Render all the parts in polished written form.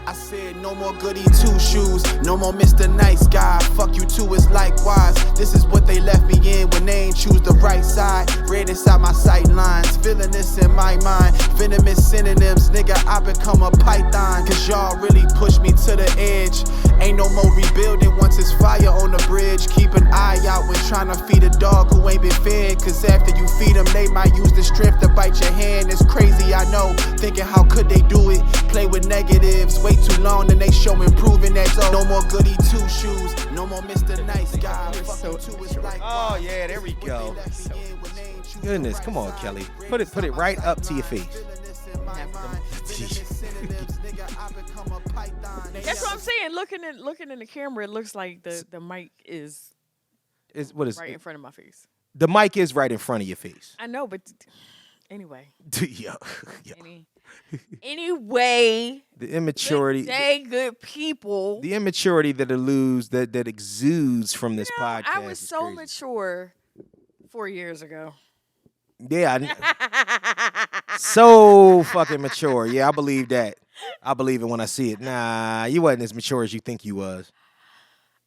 I said no more goody two shoes, no more Mr. Nice Guy. Fuck you too, it's likewise. This is what they left me in when they ain't choose the right side. Red inside my sight lines, feeling this in my mind. Venomous synonyms, nigga, I become a python. Cause y'all really push me to the edge. Ain't no more rebuilding once it's fire on the bridge. Keep an eye out when trying to feed a dog who ain't been fed. Cause after you feed them, they might use the strength to bite your hand. It's crazy, I know. Thinking how could they do it? Play with negatives. Way too long, then they show improving that. No more goody two shoes. No more Mr. Nice Guy. Oh yeah, there we go. Goodness, come on, Kelly. Put it right up to your face. That's what I'm saying. Looking in the camera, it looks like the mic is right in front of my face. The mic is right in front of your face. I know, but anyway. Yeah. Anyway. The immaturity. Good people. The immaturity that exudes from this podcast. I was so mature 4 years ago. Yeah. So fucking mature. Yeah, I believe that. I believe it when I see it. Nah, you wasn't as mature as you think you was.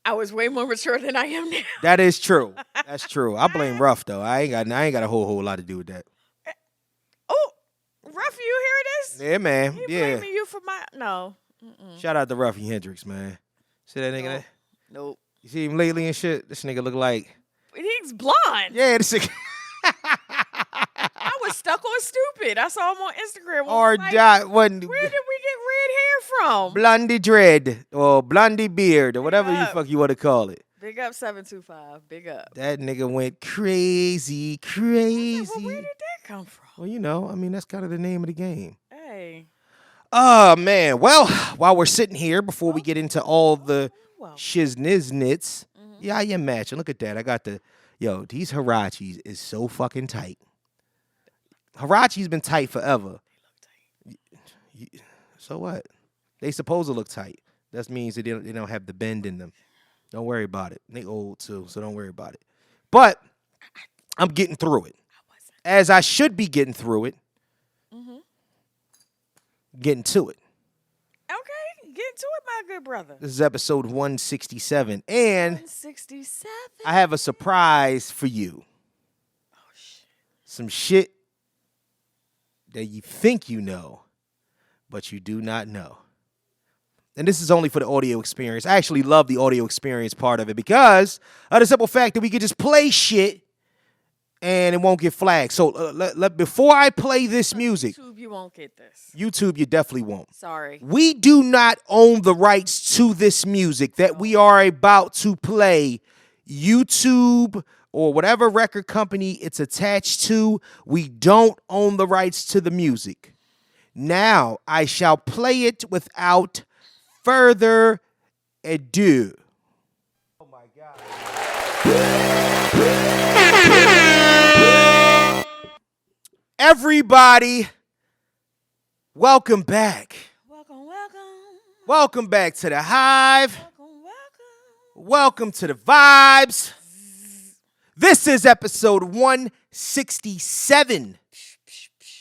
I was way more mature than I am now. That is true. That's true. I blame Ruff though. I ain't got a whole lot to do with that. Oh, Ruff, you hear this? Yeah, man. He blaming you for my no. Shout out to Ruffy Hendrix, man. See that nigga there? Nope. You see him lately and shit? This nigga look like. He's blonde. Yeah, this nigga. I was stuck on stupid. I saw him on Instagram. Or like, where did we get red hair from? Blondie dread or blondie beard or whatever you fuck you want to call it. Big up 725. Big up. That nigga went crazy. Well, where did that come from? Well, you know, I mean, that's kind of the name of the game. Hey. Oh, man. Well, while we're sitting here, before we get into all the shizniznits, yeah, I am matching. Look at that. I got these Hirachis is so fucking tight. Hirachi's been tight forever. They look tight. So what? They supposed to look tight. That means they don't have the bend in them. Don't worry about it. They old too, so don't worry about it. But I'm getting through it. As I should be getting through it. Getting to it. Okay, get to it, my good brother. This is episode 167. And 167. I have a surprise for you. Oh, shit. Some shit that you think you know, but you do not know. And this is only for the audio experience. I actually love the audio experience part of it because of the simple fact that we can just play shit and it won't get flagged. So before I play this music. YouTube, you won't get this. YouTube, you definitely won't. Sorry. We do not own the rights to this music that we are about to play. YouTube or whatever record company it's attached to, we don't own the rights to the music. Now, I shall play it without further ado. Oh my God. Everybody, welcome back. Welcome back to the Hive. Welcome to the vibes. This is episode 167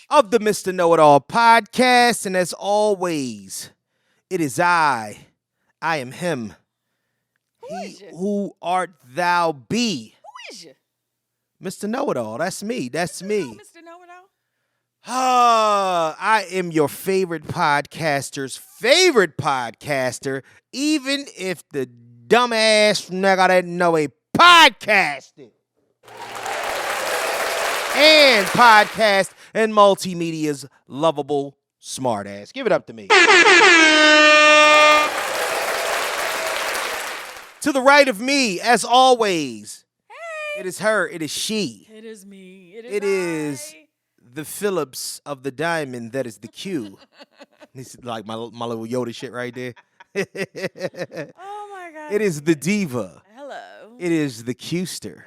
of the Mr. Know-It-All podcast. And as always, it is I am him. Who art thou be? Who is you? Mr. Know-It-All. That's me. That's me. Mr. Know-It-All. I am your favorite podcaster's favorite podcaster, even if the dumbass nigga didn't know a podcasting. And podcast and multimedia's lovable smartass. Give it up to me. To the right of me, as always, hey. It is her, it is she. It is me. It is the Phillips of the diamond that is the Q. This is like my little Yoda shit right there. Oh my God. It is the diva. Hello. It is the Qster.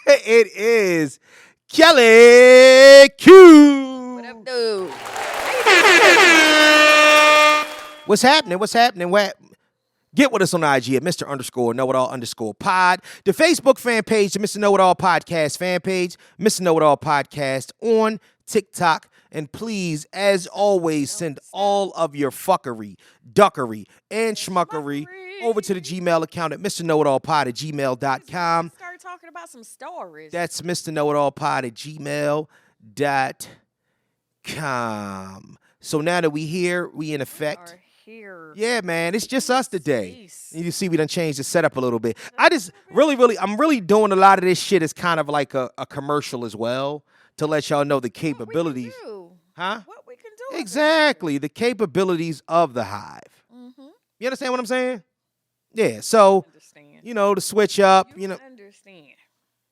It is Kellie Q. What up, dude? What's happening? Get with us on IG at Mr._Know-It-All_pod. The Facebook fan page, the Mr. Know-It-All podcast fan page, Mr. Know-It-All podcast on TikTok And please, as always, send all of your fuckery, duckery, and schmuckery over to the Gmail account at mrknowitallpod@gmail.com. Start talking about some stories. That's mrknowitallpod@gmail.com. So now that we here, we in effect. Here. Yeah, man, it's just us today. You see, we done changed the setup a little bit. I'm really doing a lot of this shit as kind of like a commercial as well to let y'all know the capabilities. What we can do. Exactly, the capabilities of the Hive. Mm-hmm. You understand what I'm saying? Yeah. So, to switch up. Understand.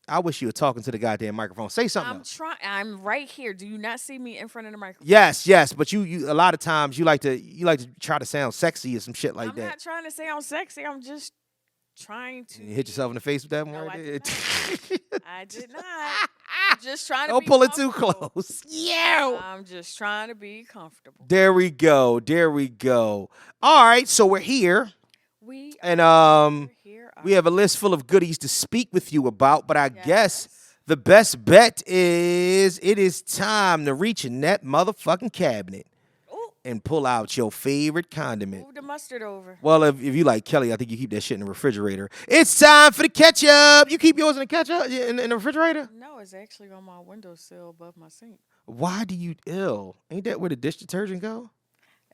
I wish you were talking to the goddamn microphone. Say something. I'm trying. I'm right here. Do you not see me in front of the microphone? Yes. But you a lot of times you like to try to sound sexy or some shit like that. I'm not trying to sound sexy. I'm just trying to. You hit yourself in the face with that one, no, right? I did not. I'm just trying to. Don't pull it too close. Yeah. I'm just trying to be comfortable. There we go. All right, so we're here. We have a list full of goodies to speak with you about, but I guess the best bet is it is time to reach in that motherfucking cabinet and pull out your favorite condiment. Move the mustard over. Well, if you like Kelly, I think you keep that shit in the refrigerator. It's time for the ketchup. You keep yours in the ketchup in the refrigerator? No, it's actually on my windowsill above my sink. Why do you Ain't that where the dish detergent go?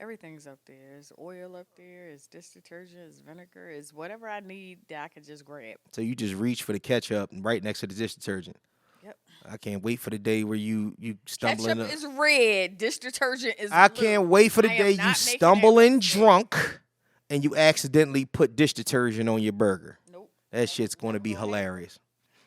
Everything's up there. There's oil up there. It's dish detergent. It's vinegar. It's whatever I need that I can just grab. So you just reach for the ketchup right next to the dish detergent. Yep. I can't wait for the day where you stumble in. Ketchup is red. Dish detergent is I blue. Can't wait for the day you stumble in drunk and you accidentally put dish detergent on your burger. Nope. That shit's going to be hilarious.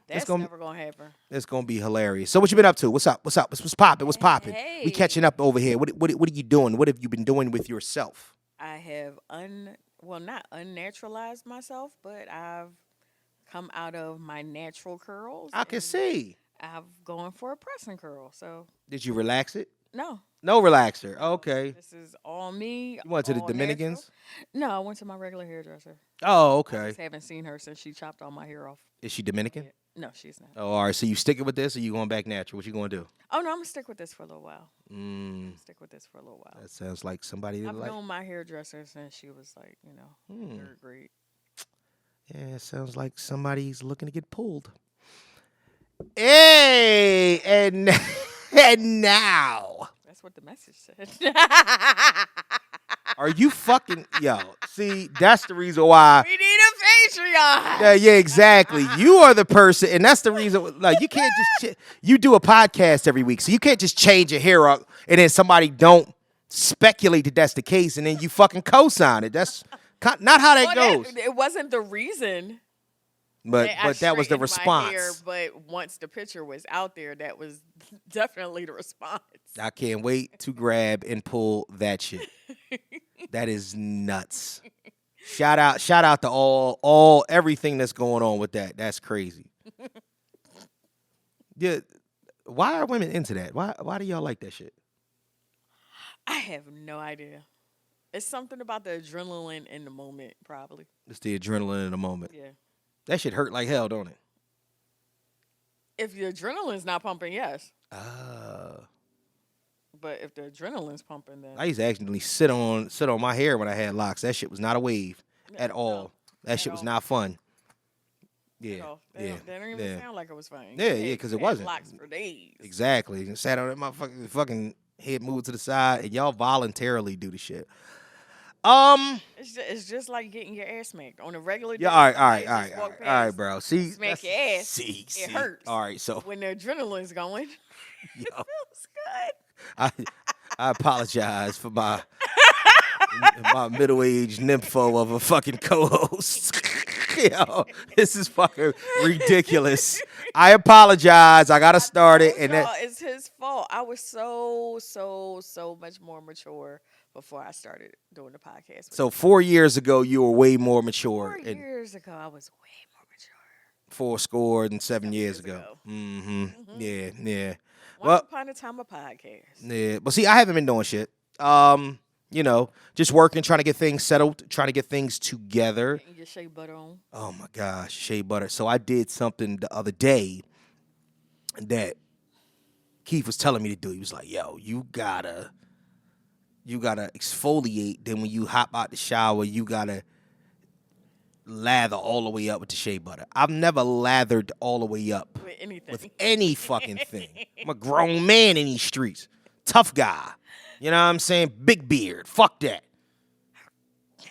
That's never gonna happen. It's gonna be hilarious. So what you been up to? What's up? What's popping? What's popping? Hey. We catching up over here. What are you doing? What have you been doing with yourself? I have not unnaturalized myself, but I've come out of my natural curls. I can see. I've gone for a pressing curl. So did you relax it? No. No relaxer. Okay. This is all me. You went to the Dominicans? Natural. No, I went to my regular hairdresser. Oh, okay. I just haven't seen her since she chopped all my hair off. Is she Dominican? Yeah. No, she's not. Oh, all right. So you sticking with this, or you going back natural? What you gonna do? Oh no, I'm gonna stick with this for a little while. Stick with this for a little while. That sounds like somebody. I've known my hairdresser since she was like, third grade. Yeah, it sounds like somebody's looking to get pulled. Hey, and now. That's what the message said. Are you fucking see, that's the reason why we need a Patreon. Yeah, exactly. You are the person, and that's the reason. Like, you can't just you do a podcast every week, so you can't just change your hair up and then somebody don't speculate that that's the case, and then you fucking co-sign it. That's not how that goes. It wasn't the reason. But that was the response. Hair, but once the picture was out there, that was definitely the response. I can't wait to grab and pull that shit. That is nuts. Shout out to all everything that's going on with that. That's crazy. Yeah. Why are women into that? Why do y'all like that shit? I have no idea. It's something about the adrenaline in the moment, probably. It's the adrenaline in the moment. Yeah. That shit hurt like hell, don't it? If the adrenaline's not pumping, yes. But if the adrenaline's pumping, then I used to actually sit on my hair when I had locks. That shit was not a wave at all. No, that shit was not fun. Yeah, that don't even sound like it was fun. Yeah, because it wasn't. Locks for days. Exactly. Sat on it, my fucking head moved to the side, and y'all voluntarily do the shit. It's just like getting your ass smacked on a regular day. Yeah, all right, bro. See, smack your ass. See, it hurts. All right, so when the adrenaline's going, it feels good. I apologize for my middle-aged nympho of a fucking co-host. This is fucking ridiculous. I apologize. I gotta start it, and it's his fault. I was so much more mature before I started doing the podcast. So 4 years ago, you were way more mature. 4 years ago, I was way more mature. 7 years ago. Mm-hmm. Yeah. Once upon a time, a podcast. Yeah, but see, I haven't been doing shit. Just working, trying to get things settled, trying to get things together. Getting your shea butter on. Oh my gosh, shea butter. So I did something the other day that Keith was telling me to do. He was like, yo, you gotta exfoliate. Then when you hop out the shower, you gotta lather all the way up with the shea butter. I've never lathered all the way up With anything. with any fucking thing. I'm a grown man in these streets. Tough guy. You know what I'm saying? Big beard. Fuck that.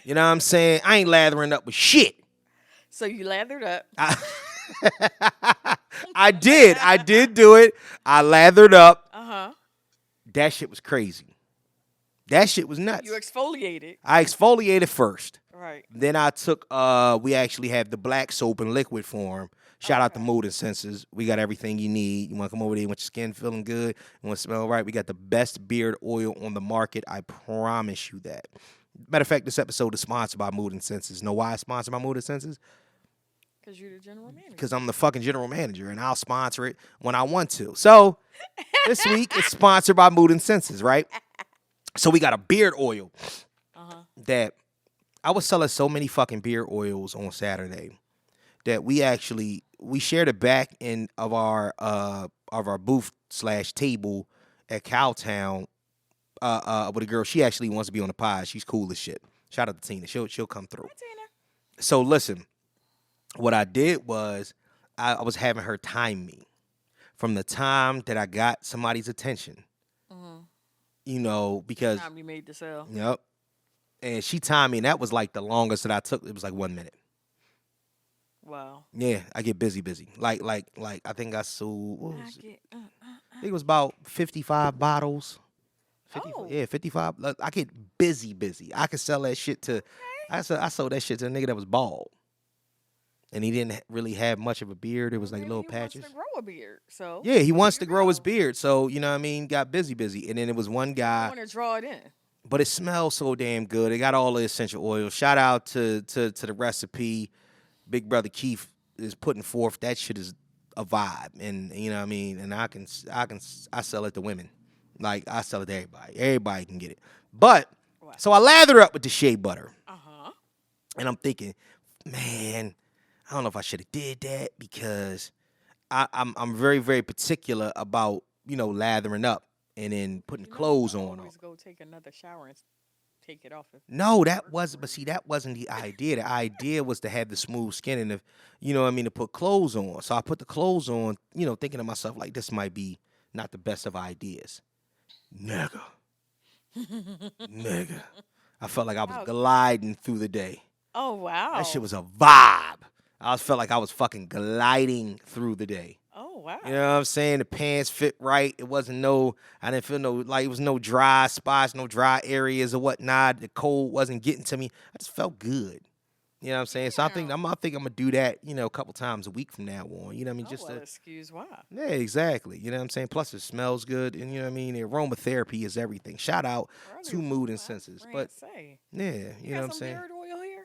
You know what I'm saying? I ain't lathering up with shit. So you lathered up. I did do it. I lathered up. Uh-huh. That shit was crazy. That shit was nuts. You exfoliated. I exfoliated first. Right. Then I took, we actually have the black soap in liquid form. Shout out to Mood and Senses. We got everything you need. You want to come over there, you want your skin feeling good, you want to smell right. We got the best beard oil on the market. I promise you that. Matter of fact, this episode is sponsored by Mood and Senses. Know why it's sponsored by Mood and Senses? Because you're the general manager. Because I'm the fucking general manager, and I'll sponsor it when I want to. So, this week, it's sponsored by Mood and Senses, right? So, we got a beard oil that I was selling so many fucking beard oils on Saturday that we shared a back end of our booth / table at Cowtown with a girl. She actually wants to be on the pod. She's cool as shit. Shout out to Tina. She'll come through. Hi, Tina. So listen, what I did was I was having her time me from the time that I got somebody's attention. You know, because Time you made the sale. Yep. And she timed me, and that was like the longest that I took. It was like 1 minute. Wow. Yeah, I get busy. Like I think I sold. What was it? I I think it was about 55 bottles. 50, Oh. Yeah, 55. Look, I get busy. I could sell that shit to. I sold that shit to a nigga that was bald, and he didn't really have much of a beard. It was like little patches. Wants to grow a beard, so. Yeah, he wants to you grow his go. beard, so you know what I mean. Got busy, and then it was one I guy, want to draw it in. but it smells so damn good. It got all the essential oils. Shout out to the recipe. Big brother Keith is putting forth. That shit is a vibe, and you know what I mean. And I sell it to women, like I sell it to everybody. Everybody can get it. But so I lather up with the shea butter, and I'm thinking, man, I don't know if I should have did that because I'm very, very particular about, you know, lathering up and then putting clothes on. Always go take another shower and take it off. No, that wasn't. But see, that wasn't the idea. The idea was to have the smooth skin and you know what I mean, to put clothes on. So I put the clothes on, you know, thinking to myself like, this might be not the best of ideas. Nigga. I felt like I was gliding through the day. Oh, wow. That shit was a vibe. I felt like I was fucking gliding through the day. Oh, wow. You know what I'm saying? The pants fit right. It wasn't I didn't feel it was no dry spots, no dry areas or whatnot. The cold wasn't getting to me. I just felt good. You know what I'm saying? So I think I'm gonna do that, you know, a couple times a week from now on. You know what I mean? Just excuse why. Yeah, exactly. You know what I'm saying? Plus it smells good, and you know what I mean? The aromatherapy is everything. Shout out to Mood and Senses. But yeah, you know what I'm saying? Beard oil here?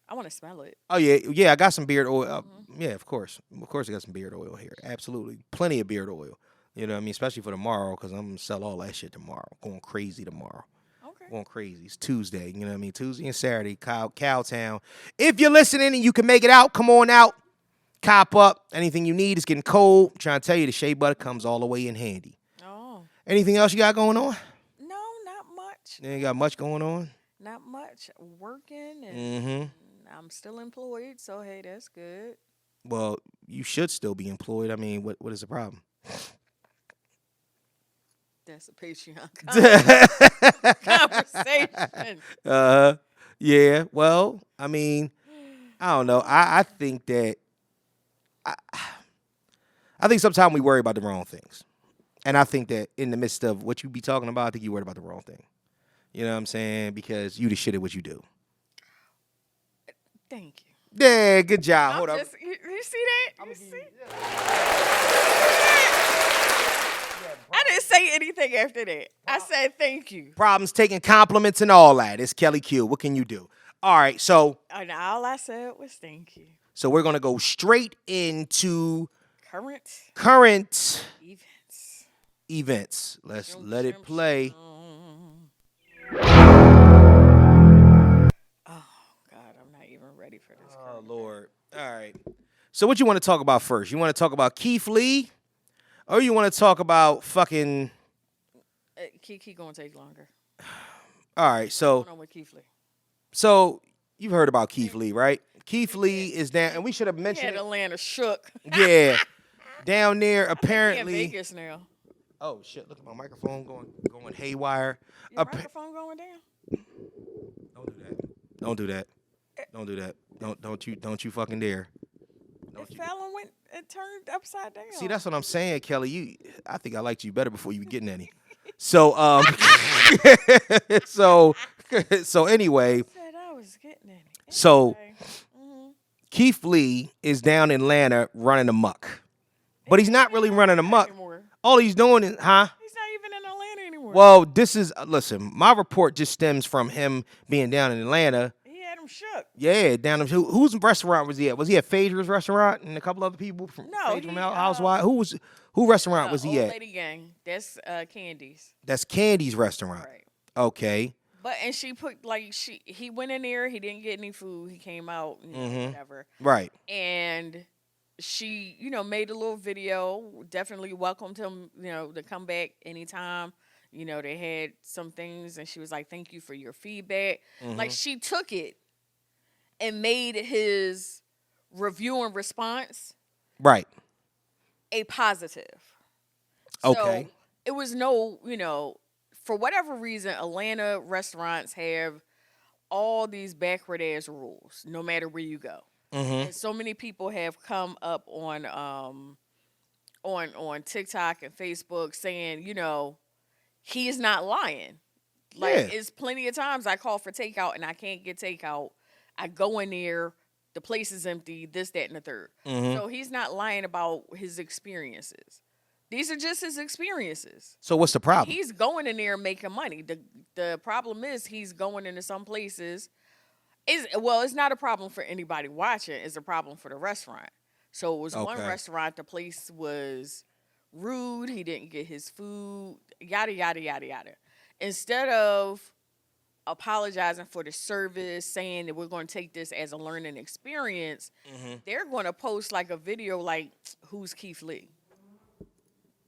I want to smell it. Oh yeah, I got some beard oil. Yeah, of course, I got some beard oil here. Absolutely, plenty of beard oil. You know what I mean, especially for tomorrow, because I'm gonna sell all that shit tomorrow. Going crazy tomorrow. Okay. Going crazy. It's Tuesday. You know what I mean? Tuesday and Saturday, Cowtown. If you're listening and you can make it out, come on out. Cop up. Anything you need. It's getting cold. I'm trying to tell you, the shea butter comes all the way in handy. Oh. Anything else you got going on? No, not much. You ain't got much going on? Not much. Working and I'm still employed, so hey, that's good. Well, you should still be employed. I mean, what is the problem? That's a Patreon conversation. Yeah. Well, I mean, I don't know. I think that I think sometimes we worry about the wrong things, and I think that in the midst of what you be talking about, I think you worried about the wrong thing. You know what I'm saying? Because you the shit at what you do. Thank you. Yeah, good job. Hold up. You see that? You see? I didn't say anything after that. I said thank you. Problems taking compliments and all that. It's Kellie Q. What can you do? All right, so. And all I said was thank you. So we're going to go straight into current events. Let's let it play. Ready for this. Oh, Lord. All right. So what you want to talk about first? You want to talk about Keith Lee Or you want to talk about fucking? KeKe gonna take longer. All right, so Going on with Keith Lee. so you've heard about Keith Lee, right? Keith Lee is down, and we should have He mentioned had it. Atlanta shook. Yeah, down there He in apparently. Vegas now. Oh shit! Look at my microphone going haywire. Your microphone going down. Don't do that. Don't do that. Don't you fucking dare. It fell and went and turned upside down. See, that's what I'm saying, Kelly. I think I liked you better before you were getting any. So so anyway, said I was getting it. so Anyway, Keith Lee is down in Atlanta running amok. But he's not really running amok. anymore. All he's doing is, He's not even in Atlanta anymore. Well, this is, listen, my report just stems from him being down in Atlanta. He had him shook. Yeah, down in, whose restaurant was he at? Was he at Phaedra's restaurant and a couple other people from No, Phaedra he, Housewives? Who restaurant was he Old at? Lady Gang. That's Candy's. That's Candy's restaurant. Right. Okay. But and she put he went in there. He didn't get any food. He came out. Whatever. Right. And she, made a little video. Definitely welcomed him, to come back anytime. They had some things, and she was like, "Thank you for your feedback." Like she took it and made his review and response Right. a positive. Okay. So it was no, for whatever reason, Atlanta restaurants have all these backward ass rules, no matter where you go. And so many people have come up on TikTok and Facebook saying, he is not lying. Like it's plenty of times I call for takeout and I can't get takeout. I go in there, the place is empty, this, that, and the third. So he's not lying about his experiences. These are just his experiences. So what's the problem? He's going in there making money. The problem is he's going into some places. It's not a problem for anybody watching. It's a problem for the restaurant. So it was one restaurant. The place was rude. He didn't get his food. Yada, yada, yada, yada. Instead of apologizing for the service, saying that we're going to take this as a learning experience, they're going to post like a video like, who's Keith Lee?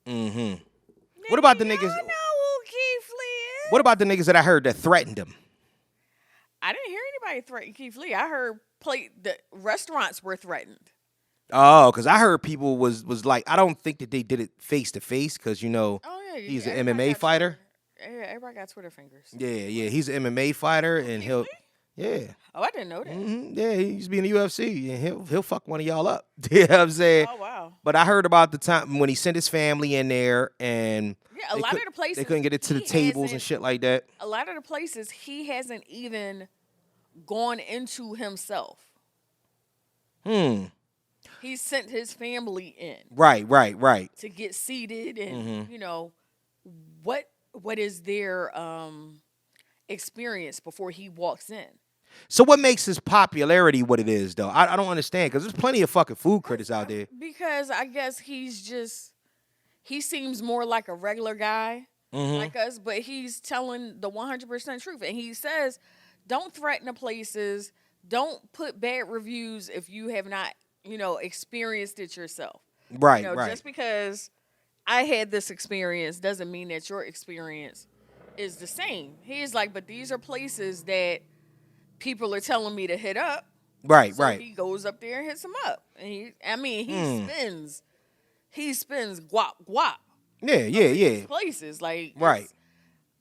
What about the niggas? I know who Keith Lee is. What about the niggas that I heard that threatened him? I didn't hear anybody threaten Keith Lee. I heard the restaurants were threatened. Oh, because I heard people was like, I don't think that they did it face to face because he's an MMA fighter. Everybody got Twitter fingers. Yeah, he's an MMA fighter and he'll. Yeah. Oh, I didn't know that. Yeah, he used to be in the UFC and he'll fuck one of y'all up. You know what I'm saying? Oh, wow. But I heard about the time when he sent his family in there and a lot of the places they couldn't get it to the tables and shit like that. A lot of the places he hasn't even gone into himself. He sent his family in. Right. To get seated and what is their experience before he walks in. So what makes his popularity what it is, though? I don't understand, because there's plenty of fucking food critics out there. Because I guess he seems more like a regular guy like us, but he's telling the 100% truth. And he says, don't threaten the places, don't put bad reviews if you have not, experienced it yourself. Right. Just because I had this experience doesn't mean that your experience is the same. He's like, but these are places that people are telling me to hit up. Right. He goes up there and hits them up. And he spends guap. Yeah. Places like right.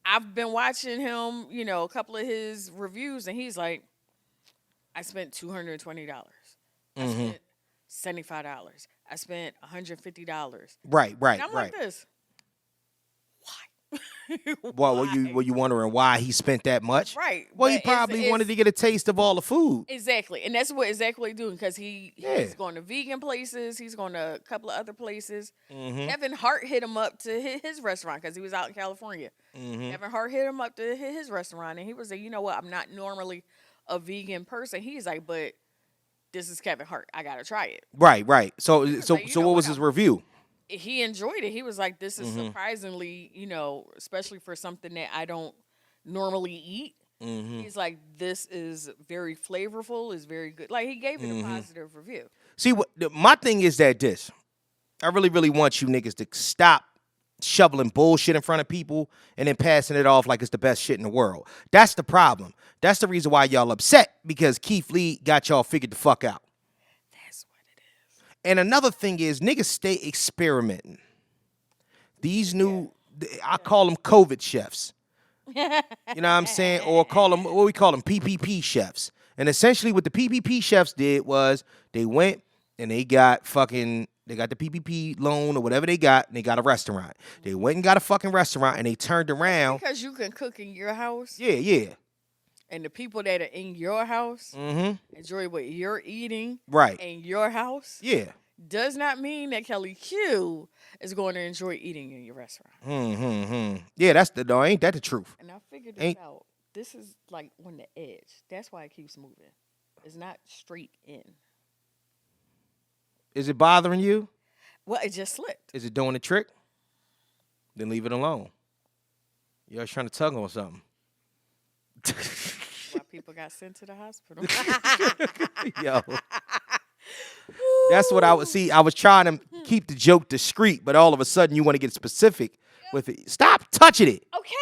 I've been watching him, a couple of his reviews, and he's like, I spent $220. I spent $75. I spent $150. Right. And I'm like this. Why? Well, were you wondering why he spent that much? Right. Well, he probably wanted to get a taste of all the food. Exactly. And that's what exactly doing, because he's going to vegan places. He's going to a couple of other places. Kevin Hart hit him up to hit his restaurant because he was out in California. Kevin Hart hit him up to hit his restaurant, and he was like, you know what? I'm not normally a vegan person. He's like, but this is Kevin Hart. I got to try it. Right. So like, what was his review? He enjoyed it. He was like, this is surprisingly, especially for something that I don't normally eat. He's like, this is very flavorful, is very good. Like, he gave it a positive review. See, my thing is that this. I really, really want you niggas to stop shoveling bullshit in front of people and then passing it off like it's the best shit in the world. That's the problem. That's the reason why y'all upset, because Keith Lee got y'all figured the fuck out. That's what it is. And another thing is, niggas stay experimenting. These new, I call them COVID chefs. You know what I'm saying? Or call them, what we call them, PPP chefs. And essentially what the PPP chefs did was they went and they got the PPP loan or whatever they got, and they got a restaurant. They went and got a fucking restaurant, and they turned around. Because you can cook in your house. Yeah. And the people that are in your house enjoy what you're eating in your house. Yeah. Does not mean that Kelly Q is going to enjoy eating in your restaurant. Yeah, ain't that the truth? And I figured this out. This is like on the edge. That's why it keeps moving. It's not straight in. Is it bothering you? Well, it just slipped. Is it doing the trick? Then leave it alone. You're trying to tug on something. Why people got sent to the hospital. Yo. That's what I would see. I was trying to keep the joke discreet, but all of a sudden you want to get specific with it. Stop touching it. Okay.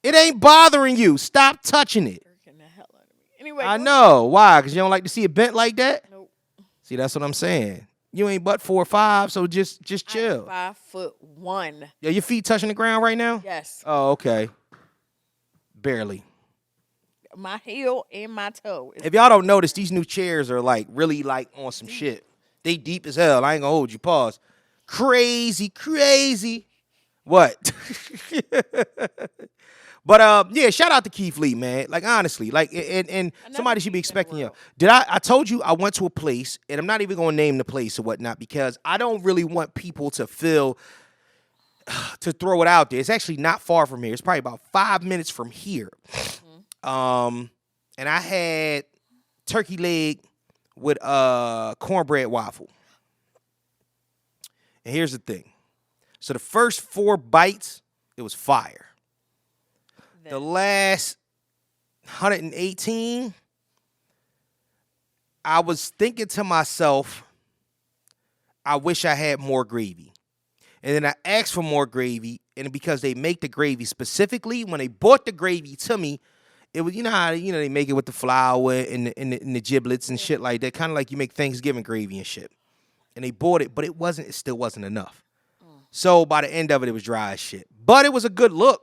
It ain't bothering you. Stop touching it. Freaking the hell out of me. Anyway. I know. Why? Because you don't like to see it bent like that? Nope. See, that's what I'm saying. You ain't but 4'5", so just chill. I'm 5'1". Yeah, your feet touching the ground right now? Yes. Oh, okay. Barely. My heel and my toe. If y'all don't notice, these new chairs are like really like on some shit. They deep as hell. I ain't gonna hold you. Pause. Crazy. What? But yeah, shout out to Keith Lee, man. Like honestly, like and somebody should be expecting you. I told you I went to a place, and I'm not even gonna name the place or whatnot because I don't really want people to feel to throw it out there. It's actually not far from here. It's probably about 5 minutes from here. And I had turkey leg with cornbread waffle. And here's the thing. So the first 4 bites, it was fire. The last 118, I was thinking to myself, I wish I had more gravy. And then I asked for more gravy, and because they make the gravy specifically, when they bought the gravy to me, it was, you know how they make it with the flour and the giblets and shit like that, kind of like you make Thanksgiving gravy and shit. And they bought it, but it still wasn't enough. So by the end of it, it was dry as shit. But it was a good look.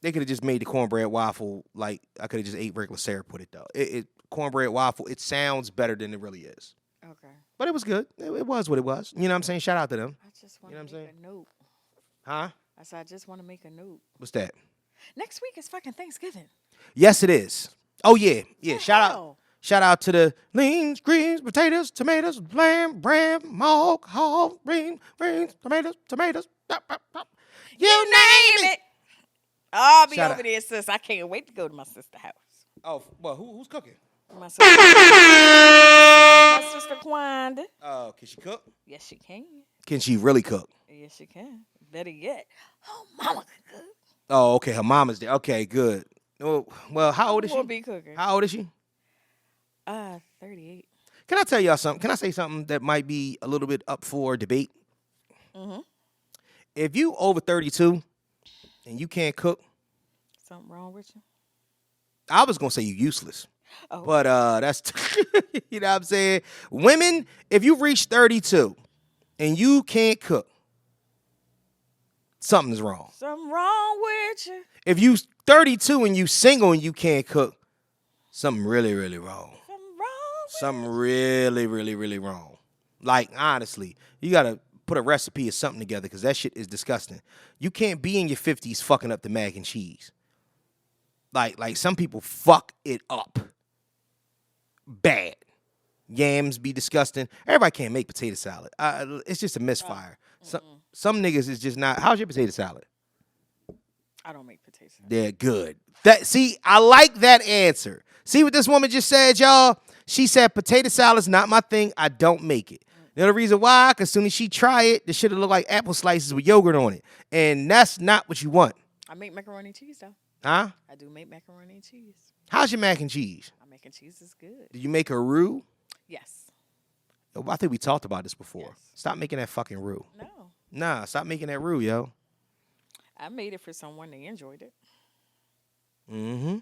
They could have just made the cornbread waffle like I could have just ate regular syrup with it though. Cornbread waffle, it sounds better than it really is. Okay. But it was good. It was what it was. You know what I'm saying? Shout out to them. I just want to make a note. Huh? I said I just want to make a note. What's that? Next week is fucking Thanksgiving. Yes, it is. Oh yeah. Shout out to the beans, greens, potatoes, tomatoes, lamb, bram, hog, beans, tomatoes. You name it. I'll be over there, sis. I can't wait to go to my sister's house. Oh, well, who's cooking? My sister. My sister Kwanda. Oh, can she cook? Yes, she can. Can she really cook? Yes, she can. Better yet, oh, mama can cook. Oh, okay. Her mama's there. Okay, good. Oh, well, how old is she? Will be cooking. How old is she? 38. Can I tell y'all something? Can I say something that might be a little bit up for debate? Mm-hmm. If you over 32 and you can't cook, something wrong with you? I was gonna say you useless. Oh. But that's you know what I'm saying? Women, if you reach 32 and you can't cook, something's wrong. Something wrong with you. If you 32 and you single and you can't cook, something really, really wrong. Something really, really, really wrong. Like, honestly, you got to put a recipe or something together because that shit is disgusting. You can't be in your 50s fucking up the mac and cheese. Like some people fuck it up. Bad. Yams be disgusting. Everybody can't make potato salad. It's just a misfire. Some niggas is just not. How's your potato salad? I don't make potato salad. They're good. See, I like that answer. See what this woman just said, y'all? She said potato salad's not my thing. I don't make it. You know the reason why? Because as soon as she try it, the shit'll look like apple slices with yogurt on it. And that's not what you want. I make macaroni and cheese, though. Huh? I do make macaroni and cheese. How's your mac and cheese? My mac and cheese is good. Do you make a roux? Yes. I think we talked about this before. Yes. Stop making that fucking roux. No. Nah, stop making that roux, yo. I made it for someone. They enjoyed it. Mm-hmm.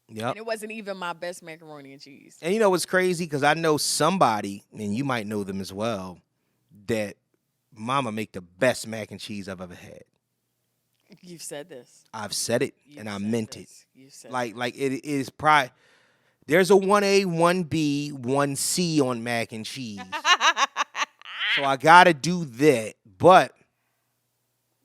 Yep. And it wasn't even my best macaroni and cheese. And you know what's crazy? Because I know somebody, and you might know them as well, that mama make the best mac and cheese I've ever had. You've said this. I've said it, You've and I said meant this. it. You said Like it is probably, there's a 1A, 1B, 1C on mac and cheese. So I got to do that. But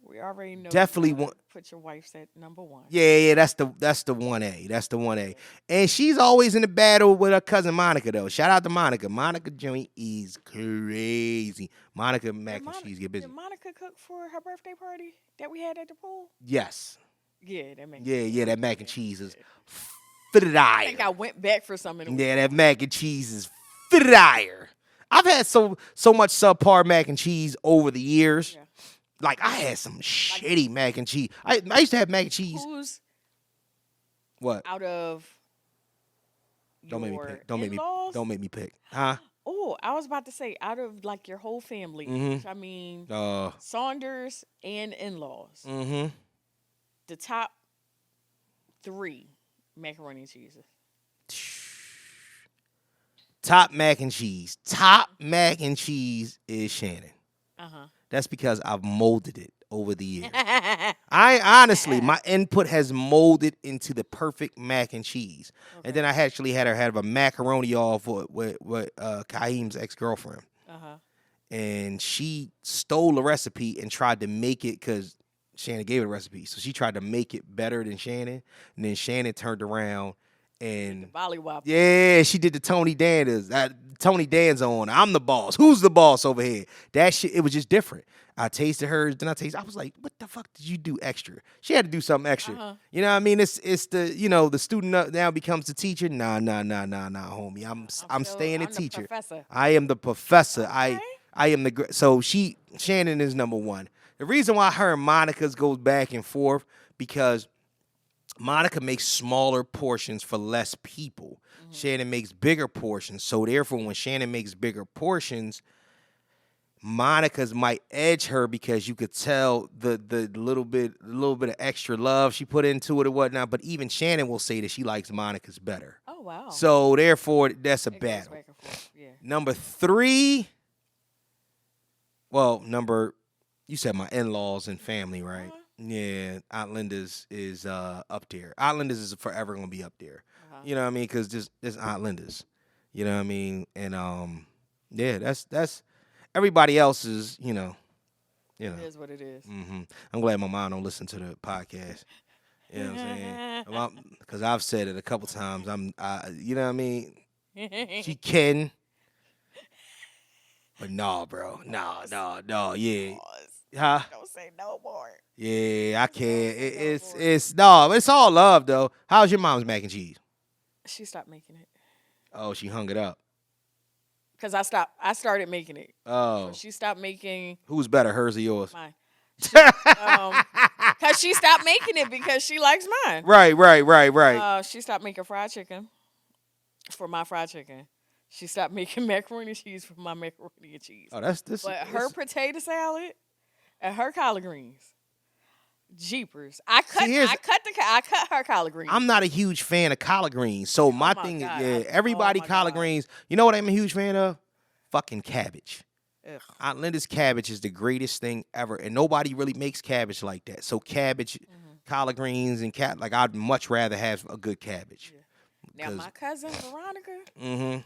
we already know. definitely want. Put your wife's at number one. Yeah, that's the 1A. That's the 1A. And she's always in the battle with her cousin Monica, though. Shout out to Monica. Monica joint is crazy. Monica mac and cheese get busy. Did Monica cook for her birthday party that we had at the pool? Yes. Yeah, that mac. Yeah, that mac and cheese is fitted I think I went back for some. Yeah, that mac and cheese is fitted higher. I've had so much subpar mac and cheese over the years. Yeah. Like I had some shitty mac and cheese. I used to have mac and cheese. Who's What? out of Don't make me your pick. Don't in-laws? make me pick. Huh? Oh, I was about to say out of like your whole family. Mhm. I mean, Uh. Saunders and in-laws. Mm-hmm. The top 3 macaroni and cheeses. Top mac and cheese. Top mac and cheese is Shannon. Uh-huh. That's because I've molded it over the years. I honestly, my input has molded into the perfect mac and cheese. Okay. And then I actually had her have a macaroni off with Kaim's ex-girlfriend. Uh-huh. And she stole the recipe and tried to make it because Shannon gave her the recipe. So she tried to make it better than Shannon. And then Shannon turned around and Vollywop. yeah, she did the Tony Danza on. I'm the boss. Who's the boss over here? That shit, it was just different. I tasted hers, then I was like, what the fuck did you do extra? She had to do something extra. Uh-huh. You know what I mean? It's the, the student now becomes the teacher. Nah, homie. I'm staying a teacher. Professor. I am the professor. Okay. I am the so Shannon is number one. The reason why her and Monica's goes back and forth because Monica makes smaller portions for less people. Mm-hmm. Shannon makes bigger portions. So therefore, when Shannon makes bigger portions, Monica's might edge her because you could tell the little bit of extra love she put into it or whatnot. But even Shannon will say that she likes Monica's better. Oh wow. So therefore, that's a It goes battle. back and forth. Yeah. Number 3. Well, you said my in-laws and family, right? Uh-huh. Yeah, Aunt Linda's is up there. Aunt Linda's is forever gonna be up there. Uh-huh. You know what I mean? Because there's Aunt Linda's. You know what I mean? And yeah, that's everybody else is. You know. It is what it is. Mm-hmm. I'm glad my mom don't listen to the podcast. You know what I'm saying? Because I've said it a couple times. You know what I mean? She can. But no, bro. No, yeah. Huh? Don't say no more. Yeah, I can't. It's all love though. How's your mom's mac and cheese? She stopped making it. Oh, she hung it up. Cause I started making it. Oh. So she stopped making Who's better, hers or yours? mine. Cause she stopped making it because she likes mine. Right. She stopped making fried chicken for my fried chicken. She stopped making macaroni and cheese for my macaroni and cheese. Oh, that's this. But her potato salad and her collard greens, jeepers! I cut her collard greens. I'm not a huge fan of collard greens, so my my thing God. is, everybody my collard God. greens. You know what I'm a huge fan of? Fucking cabbage. Ugh. Aunt Linda's cabbage is the greatest thing ever, and nobody really makes cabbage like that. So cabbage, collard greens, and like I'd much rather have a good cabbage. Now my cousin Veronica. Mm-hmm.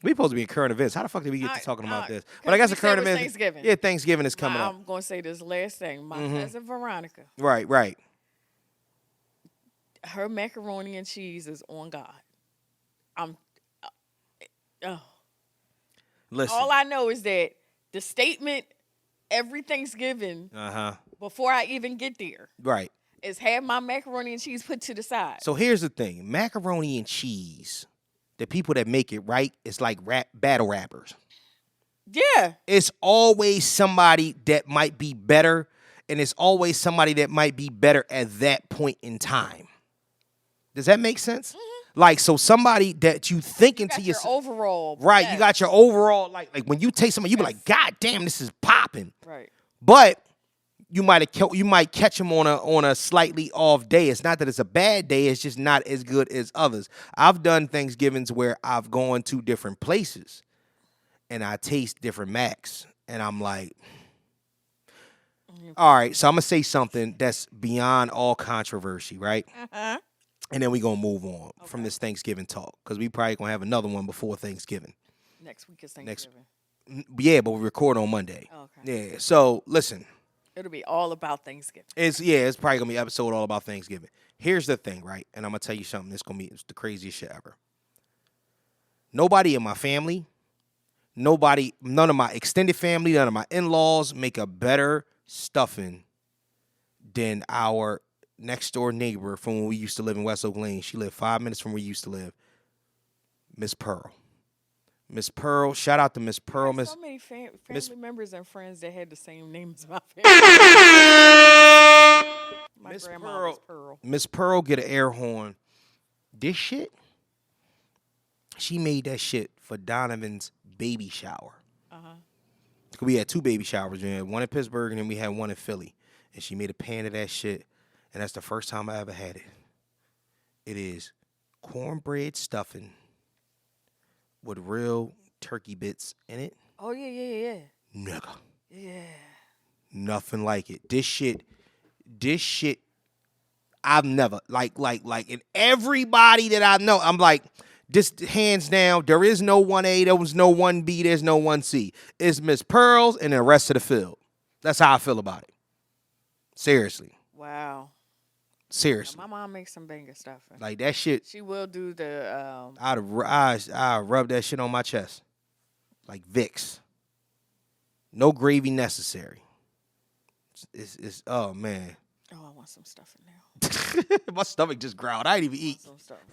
We supposed to be in current events. How the fuck did we get to talking about this? But 'cause I guess we the current said it was events. Thanksgiving. Yeah, Thanksgiving is coming up. I'm gonna say this last thing. My cousin Veronica. Right. Her macaroni and cheese is on God. Listen. All I know is that the statement every Thanksgiving before I even get there Right. is have my macaroni and cheese put to the side. So here's the thing: macaroni and cheese. The people that make it right, it's like battle rappers. Yeah. It's always somebody that might be better, and it's always somebody that might be better at that point in time. Does that make sense? Like, so somebody that you thinking to your yourself, overall, right? yes. You got your overall, like when you taste something, you be like, God damn, this is popping. Right. But you might catch them on a slightly off day. It's not that it's a bad day. It's just not as good as others. I've done Thanksgivings where I've gone to different places and I taste different Macs, and I'm like, all right, so I'm gonna say something that's beyond all controversy, right? Uh-huh. And then we gonna move on from this Thanksgiving talk, because we probably gonna have another one before Thanksgiving. Next week is Thanksgiving. Yeah, but we record on Monday. Oh, okay. Yeah, so listen. It'll be all about Thanksgiving. It's probably gonna be an episode all about Thanksgiving. Here's the thing, right? And I'm gonna tell you something. It's the craziest shit ever. Nobody in my family, none of my extended family, none of my in-laws make a better stuffing than our next door neighbor from when we used to live in West Oak Lane. She lived 5 minutes from where we used to live. Miss Pearl. Miss Pearl, shout out to Miss Pearl. So many family members and friends that had the same name as my family. My grandma was Pearl. Miss Pearl get an air horn. This shit, she made that shit for Donovan's baby shower. We had 2 baby showers. We had one in Pittsburgh and then we had one in Philly. And she made a pan of that shit. And that's the first time I ever had it. It is cornbread stuffing with real turkey bits in it. Oh, yeah. Nigga. Yeah. Nothing like it. This shit, I've never, like, and everybody that I know, I'm like, this hands down, there is no 1A, there was no 1B, there's no 1C. It's Miss Pearls and the rest of the field. That's how I feel about it. Seriously. Wow. Seriously. My mom makes some banger stuffing. Like that shit. She will do the I rub that shit on my chest. Like Vicks. No gravy necessary. It's oh man. Oh, I want some stuffing now. My stomach just growled. I didn't even eat. Some stuffing.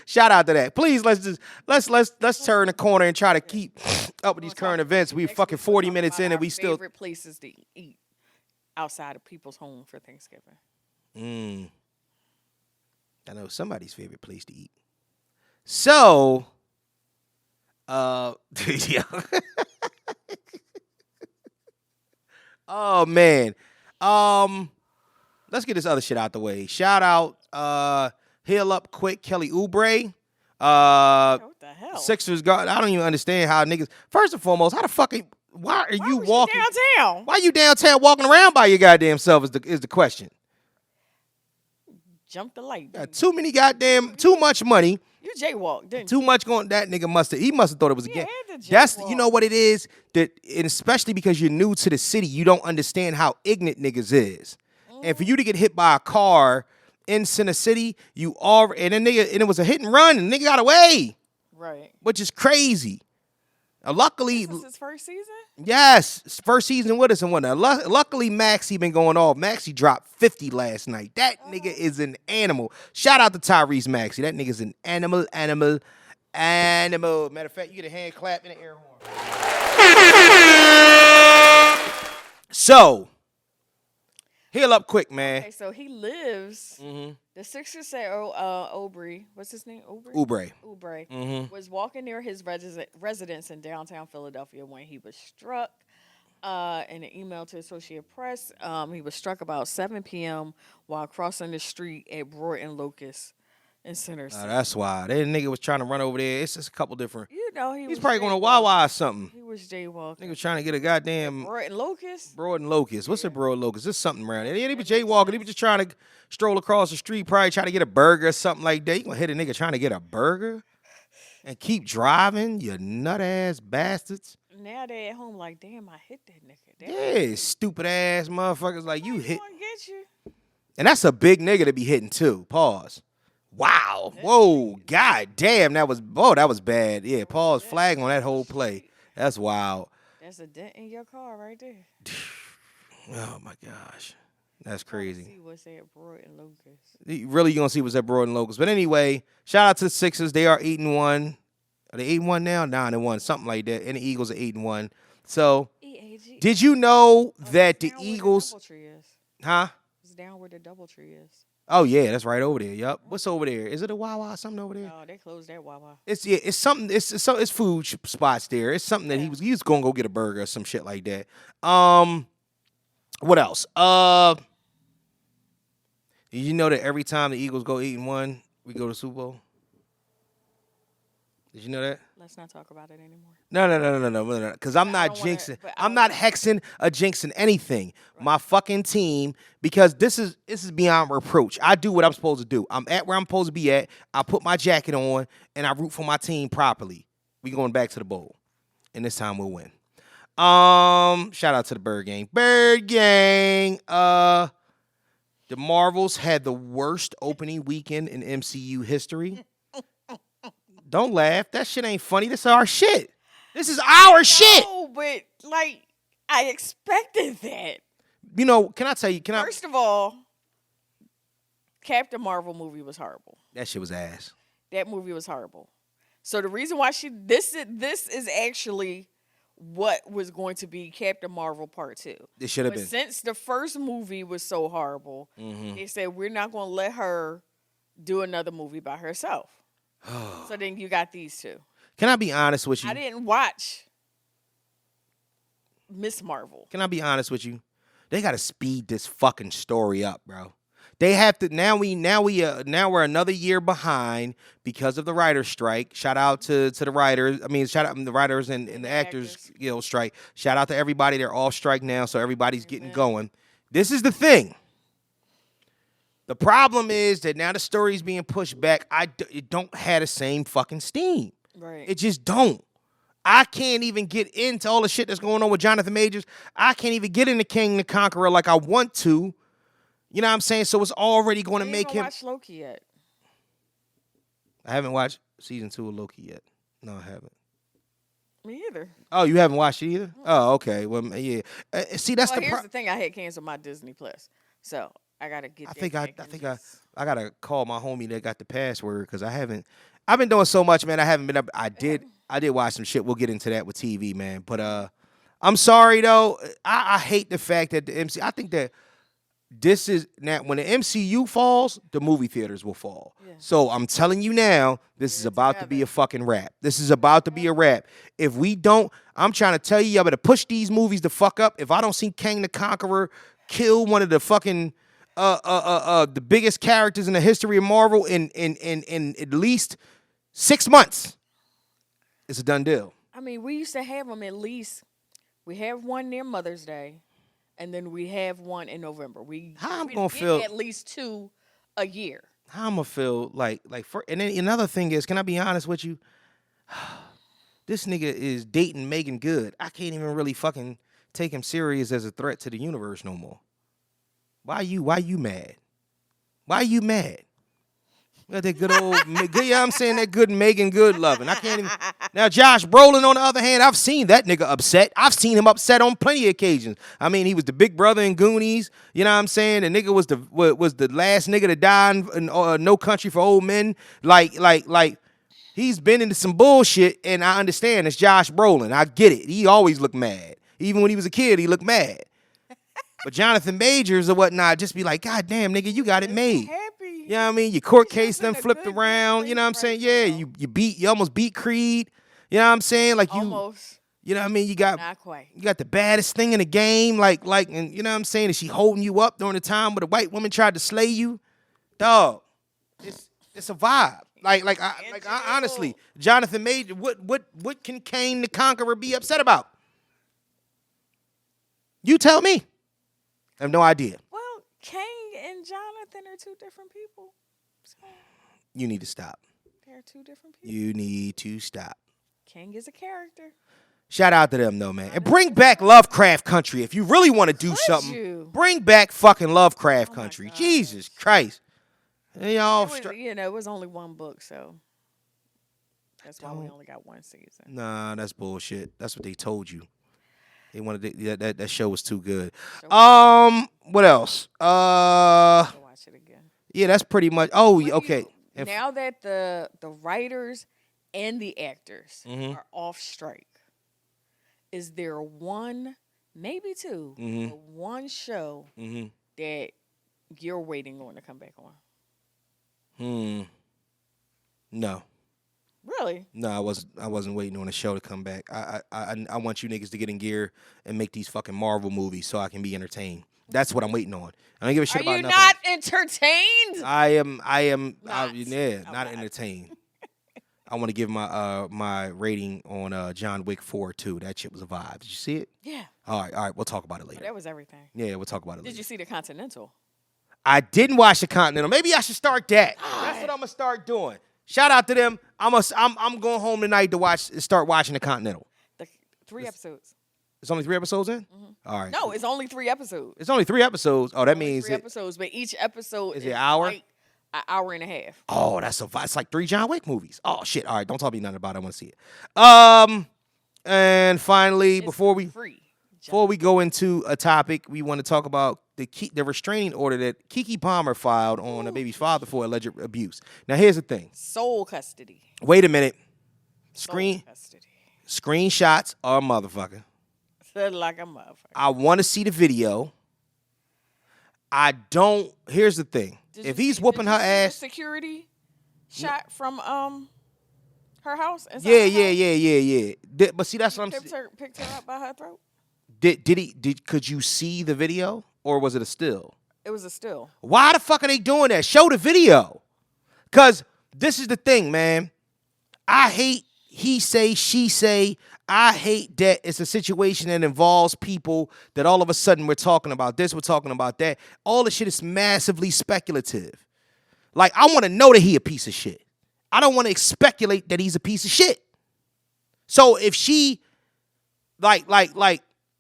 Shout out to that. Please let's turn the corner and try to keep up with these current events. We fucking 40 minutes in and we still favorite places to eat outside of people's home for Thanksgiving. I know somebody's favorite place to eat. So, yeah. Oh man. Let's get this other shit out the way. Shout out, Heal Up Quick, Kellie Oubre. What the hell? Sixers guard. I don't even understand how niggas. First and foremost, how the fuck? Why are you walking downtown? Why you downtown walking around by your goddamn self? Is the question. Jump the light. Too much money. You jaywalked, didn't Too much going. That nigga must have thought it was a game. That's you know what it is, that, and especially because you're new to the city, you don't understand how ignorant niggas is. And for you to get hit by a car in Center City, and it was a hit and run, and nigga got away. Right. Which is crazy. Luckily, this is his first season? Yes, first season with us and whatnot. Luckily, Maxie been going off. Maxie dropped 50 last night. That nigga is an animal. Shout out to Tyrese Maxey. That nigga's an animal. Matter of fact, you get a hand clap and an air horn. So, Heal Up Quick, man. Okay, so he lives. The Sixers say, Oubre, what's his name? Oubre was walking near his residence in downtown Philadelphia when he was struck. In an email to Associated Press, he was struck about 7 p.m. while crossing the street at Broad and Locust in Center City. That's why. That nigga was trying to run over there. It's just a couple different. You know, he's probably going to Wawa or something. He was jaywalking. Nigga was trying to get a goddamn. Broad and Locust? Broad and Locust. What's a Broad Locust? There's something around there. He was jaywalking. He was just trying to stroll across the street, probably trying to get a burger or something like that. You going to hit a nigga trying to get a burger and keep driving, you nut ass bastards. Now they at home like, damn, I hit that nigga. Yeah, stupid ass motherfuckers like you hit. Get you. And that's a big nigga to be hitting too. Pause. Wow. Whoa. God damn. That was bad. Yeah. Pause. Flag on that whole play. That's wild. That's a dent in your car right there. Oh my gosh. That's crazy. See what's at Broad and Locust. Really, you gonna see what's at Broad and Locust. But anyway, shout out to the Sixers. They are 8-1. Are they 8-1 now? 9-1, something like that. And the Eagles are 8-1. So, did you know that the Eagles? Where the DoubleTree is. Huh? It's down where the DoubleTree is. Oh yeah, that's right over there. Yup. What's over there? Is it a Wawa? Something over there? No, they closed that Wawa. It's something. It's food spots there. It's something that he was gonna go get a burger or some shit like that. What else? Did you know that every time the Eagles go 8-1, we go to Super Bowl? Did you know that? Let's not talk about it anymore. No. Because I'm not jinxing. I'm not hexing or jinxing anything. Right. My fucking team, because this is beyond reproach. I do what I'm supposed to do. I'm at where I'm supposed to be at. I put my jacket on and I root for my team properly. We going back to the bowl, and this time we'll win. Shout out to the Bird Gang. Bird Gang. The Marvels had the worst opening weekend in MCU history. Don't laugh. That shit ain't funny. This is our shit. This is our shit. No, but like I expected that. You know, can I tell you? First of all, Captain Marvel movie was horrible. That shit was ass. That movie was horrible. So the reason why this is actually what was going to be Captain Marvel Part 2. It should have been. Since the first movie was so horrible, they said we're not going to let her do another movie by herself. So then you got these two. Can I be honest with you? I didn't watch Miss Marvel. Can I be honest with you? They got to speed this fucking story up, bro. They have to now we're another year behind because of the writer's strike. Shout out to the writers. I mean, shout out to the writers and the actors guild strike. Shout out to everybody. They're off strike now, so everybody's getting going. This is the thing. The problem is that now the story's being pushed back. It don't have the same fucking steam. Right. It just don't. I can't even get into all the shit that's going on with Jonathan Majors. I can't even get into King the Conqueror like I want to. You know what I'm saying? So it's already going to make him. I haven't watched Loki yet. I haven't watched season 2 of Loki yet. No, I haven't. Me either. Oh, you haven't watched it either? Mm-hmm. Oh, okay. Well, yeah. See, that's here's the thing. I had canceled my Disney Plus, so I gotta get. I think I gotta call my homie that got the password because I've been doing so much, man. I haven't been up. I did watch some shit. We'll get into that with TV, man. But I'm sorry though. I hate the fact that the MC. I think that this is now when the MCU falls, the movie theaters will fall. Yeah. So I'm telling you now, this is about to be a fucking wrap. This is about to be a wrap. If we don't, I'm trying to tell you, y'all better push these movies the fuck up. If I don't see Kang the Conqueror kill one of the fucking the biggest characters in the history of Marvel in at least 6 months, it's a done deal. I mean, we used to have them at least. We have one near Mother's Day. And then we have one in November. We gonna feel at least 2 a year. How I'm gonna feel and then another thing is, can I be honest with you? This nigga is dating Megan Good. I can't even really fucking take him serious as a threat to the universe no more. Why you mad? Why are you mad? Got that good old, yeah, I'm saying that good Megan Good loving. I can't even. Now, Josh Brolin, on the other hand, I've seen that nigga upset. I've seen him upset on plenty of occasions. I mean, he was the big brother in Goonies. You know what I'm saying? The nigga was the last nigga to die in No Country for Old Men. Like, he's been into some bullshit, and I understand it's Josh Brolin. I get it. He always looked mad. Even when he was a kid, he looked mad. But Jonathan Majors or whatnot, just be like, God damn, nigga, you got it made. You know what I mean? Your court case done flipped around. You know what I'm saying? Yeah, you almost beat Creed. You know what I'm saying? Like you almost. You know what I mean? You got not quite. You got the baddest thing in the game, like, and you know what I'm saying? Is she holding you up during the time where the white woman tried to slay you? Dog, it's a vibe. I honestly, Jonathan Majors, what can Kane the Conqueror be upset about? You tell me. I have no idea. Well, Kane and Jonathan are 2 different people. So you need to stop. They're 2 different people. You need to stop. King is a character. Shout out to them, though, man. And bring back Lovecraft Country. If you really want to do something, bring back fucking Lovecraft Country. Jesus Christ. And y'all it was only 1 book, so that's why we only got 1 season. Nah, that's bullshit. That's what they told you. They wanted that show was too good. What else? Watch it again. Yeah, that's pretty much. Oh, okay. Now that the writers and the actors are off strike, is there 1, maybe 2, but 1 show that you're waiting on to come back on? No. Really? No, I wasn't waiting on the show to come back. I want you niggas to get in gear and make these fucking Marvel movies so I can be entertained. That's what I'm waiting on. I don't give a shit about nothing. Are you not else. entertained? I am Not. not entertained. I want to give my rating on John Wick 4 too. That shit was a vibe. Did you see it? Yeah. All right. We'll talk about it later. That was everything. Yeah, we'll talk about it later. Did you see the Continental? I didn't watch the Continental. Maybe I should start that. That's what I'm gonna start doing. Shout out to them. I'm going home tonight to start watching the Continental. The 3 episodes. It's only 3 episodes in? Mm-hmm. All right. No, it's only 3 episodes. It's only 3 episodes. Oh, that means 3 episodes, but each episode is it an hour? Like an hour and a half. Oh, it's like 3 John Wick movies. Oh shit. All right, don't tell me nothing about it. I want to see it. And finally, It's before we free. go into a topic, we want to talk about the restraining order that KeKe Palmer filed on a baby's father for alleged abuse. Now, here's the thing. Sole custody. Wait a minute. Sole custody. Screenshots are a motherfucker. Said like a motherfucker. I want to see the video. I don't. Here's the thing. If he's whooping her ass, security shot from her house. Yeah. But see, that's what I'm saying. Picked her up by her throat. Could you see the video or was it a still? It was a still. Why the fuck are they doing that? Show the video. Cause this is the thing, man. I hate he say, she say. I hate that it's a situation that involves people that all of a sudden we're talking about this, we're talking about that. All the shit is massively speculative. Like, I want to know that he a piece of shit. I don't want to speculate that he's a piece of shit. So if she, like,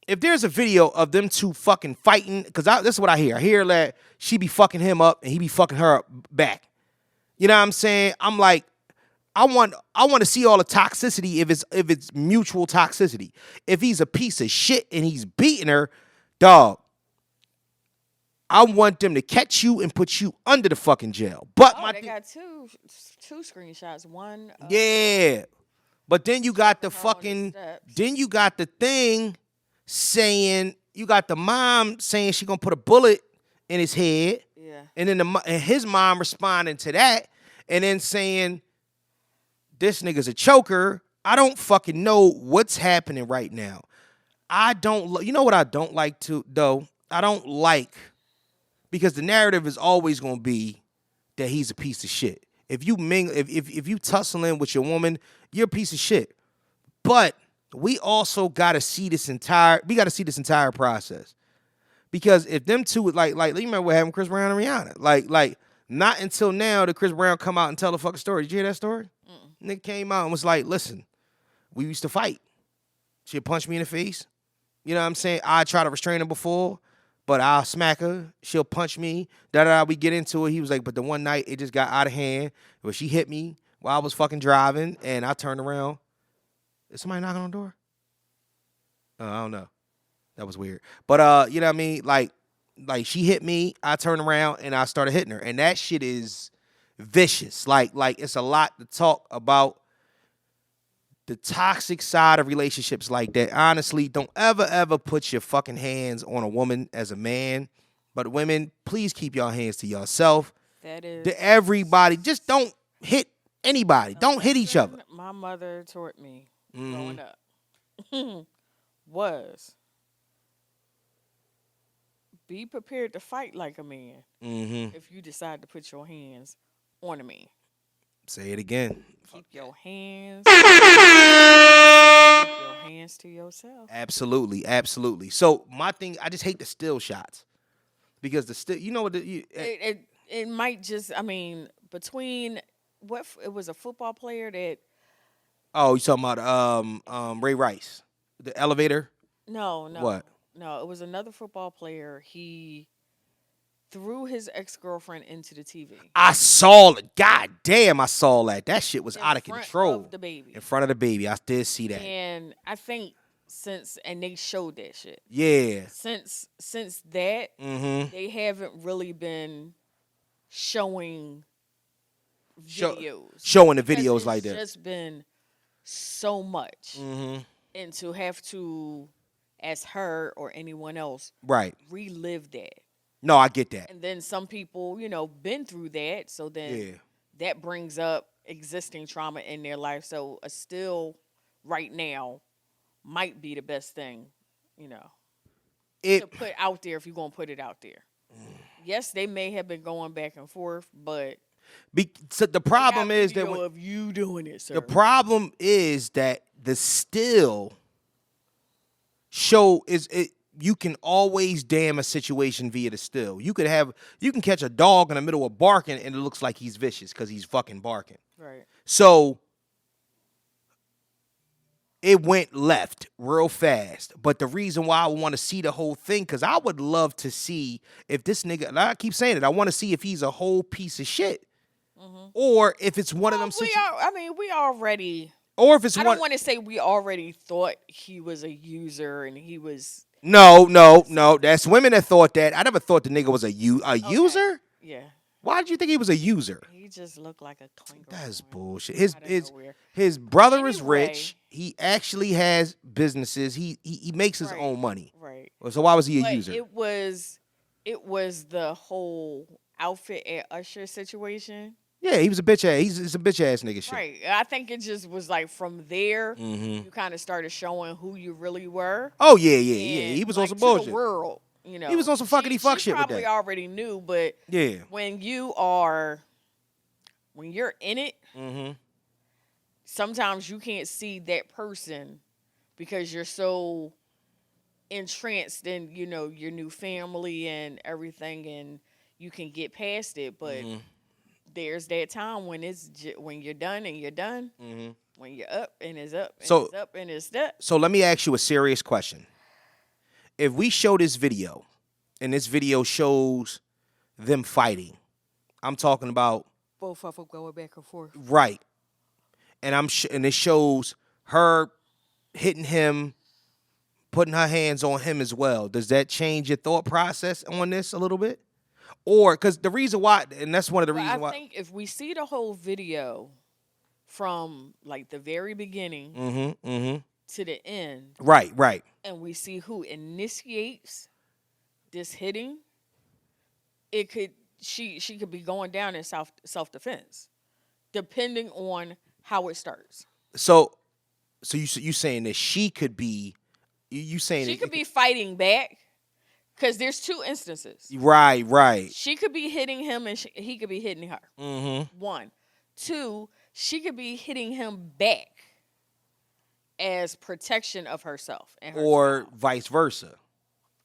if there's a video of them two fucking fighting, because this is what I hear. I hear that she be fucking him up and he be fucking her up back. You know what I'm saying? I'm like, I want to see all the toxicity if it's mutual toxicity. If he's a piece of shit and he's beating her, dog, I want them to catch you and put you under the fucking jail. But they got two screenshots. One. Yeah. But then you got the fucking, then you got the thing saying, you got the mom saying she gonna put a bullet in his head. Yeah. And then and his mom responding to that and then saying, this nigga's a choker. I don't fucking know what's happening right now. You know what I don't like though? I don't like, because the narrative is always gonna be that he's a piece of shit. If you if you tussling with your woman, you're a piece of shit. But we also gotta see this entire process. Because if them two, like you remember what happened with Chris Brown and Rihanna. Like not until now did Chris Brown come out and tell the fucking story. Did you hear that story? Nick came out and was like, listen, we used to fight. She'd punch me in the face. You know what I'm saying? I tried to restrain her before, but I'll smack her. She'll punch me. We get into it. He was like, but the one night it just got out of hand where she hit me while I was fucking driving and I turned around. Is somebody knocking on the door? I don't know. That was weird. But you know what I mean? Like she hit me, I turned around and I started hitting her. And that shit is vicious. Like it's a lot to talk about the toxic side of relationships like that. Honestly, don't ever put your fucking hands on a woman as a man. But women, please keep your hands to yourself. That is to everybody. Just don't hit anybody. Don't hit each other. My mother taught me growing up was be prepared to fight like a man if you decide to put your hands on a man. Say it again. Keep your hands to yourself. Absolutely. So my thing, I just hate the still shots because the still, you know what? It might just, I mean, between it was a football player that. Oh, you talking about Ray Rice, the elevator? No. What? No, it was another football player. He threw his ex-girlfriend into the TV. I saw it. God damn, I saw that. That shit was out of control. In front of the baby. In front of the baby. I did see that. And I think and they showed that shit. Yeah. Since that, they haven't really been showing videos. Showing the videos like that. It's just been so much. And to have to, as her or anyone else, right, relive that. No, I get that. And then some people, been through that. So then that brings up existing trauma in their life. So a still right now might be the best thing, to put out there if you're going to put it out there. Yes, they may have been going back and forth, but so the problem is that of you doing it, sir. The problem is that the still show is it. You can always damn a situation via the still. You can catch a dog in the middle of barking and it looks like he's vicious because he's fucking barking. Right. So it went left real fast. But the reason why I want to see the whole thing, because I would love to see if this nigga, and I keep saying it, I want to see if he's a whole piece of shit. Or if it's one of them situations. We already. Or if it's I don't want to say we already thought he was a user and he was. No. That's women that thought that. I never thought the nigga was a user. Yeah. Why did you think he was a user? He just looked like a clinker. That's bullshit. His brother is rich. He actually has businesses. He makes his own money. Right. So why was he a user? It was the whole outfit at Usher situation. Yeah, he was a bitch ass. He's a bitch ass nigga shit. Right. I think it just was like from there, you kind of started showing who you really were. Oh yeah. He was on some bullshit. To the world, He was on some fuckity fuck shit with that. Probably already knew, but when you're in it, sometimes you can't see that person because you're so entranced in your new family and everything, and you can get past it, but. There's that time when when you're done and you're done. When you're up and it's up and it's up and it's up. So let me ask you a serious question. If we show this video, and this video shows them fighting, I'm talking about both of them going back and forth. Right. And and it shows her hitting him, putting her hands on him as well. Does that change your thought process on this a little bit? Or, because the reason why, and that's one of the reasons why. I think if we see the whole video from, like, the very beginning to the end. Right. And we see who initiates this hitting, she could be going down in self-defense, depending on how it starts. So you saying that she could be, you saying she could be fighting back. Because there's two instances. Right. She could be hitting him and he could be hitting her. 1. 2, she could be hitting him back as protection of herself. And her or child. Vice versa.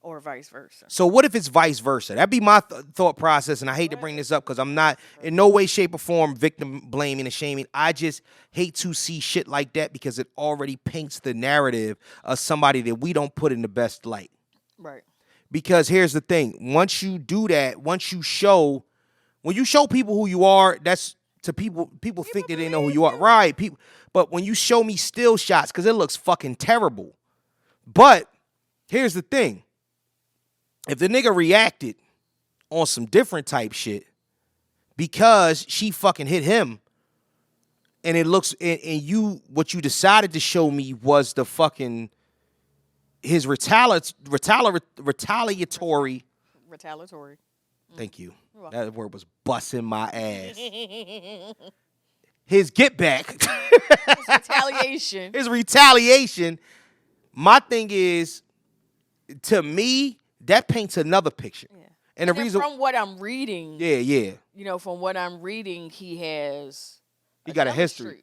Or vice versa. So what if it's vice versa? That'd be my thought process, and I hate to bring this up because I'm not in no way, shape, or form victim blaming and shaming. I just hate to see shit like that because it already paints the narrative of somebody that we don't put in the best light. Right. Because here's the thing. Once you do that, when you show people who you are, that's to people think that they know who you are. Right. But when you show me still shots, because it looks fucking terrible. But here's the thing. If the nigga reacted on some different type shit because she fucking hit him, and it looks, and what you decided to show me was the fucking his retaliatory. Thank you. That word was busting my ass. His get back. His retaliation. My thing is, to me, that paints another picture. Yeah. And the reason from what I'm reading. Yeah. From what I'm reading, he got a history.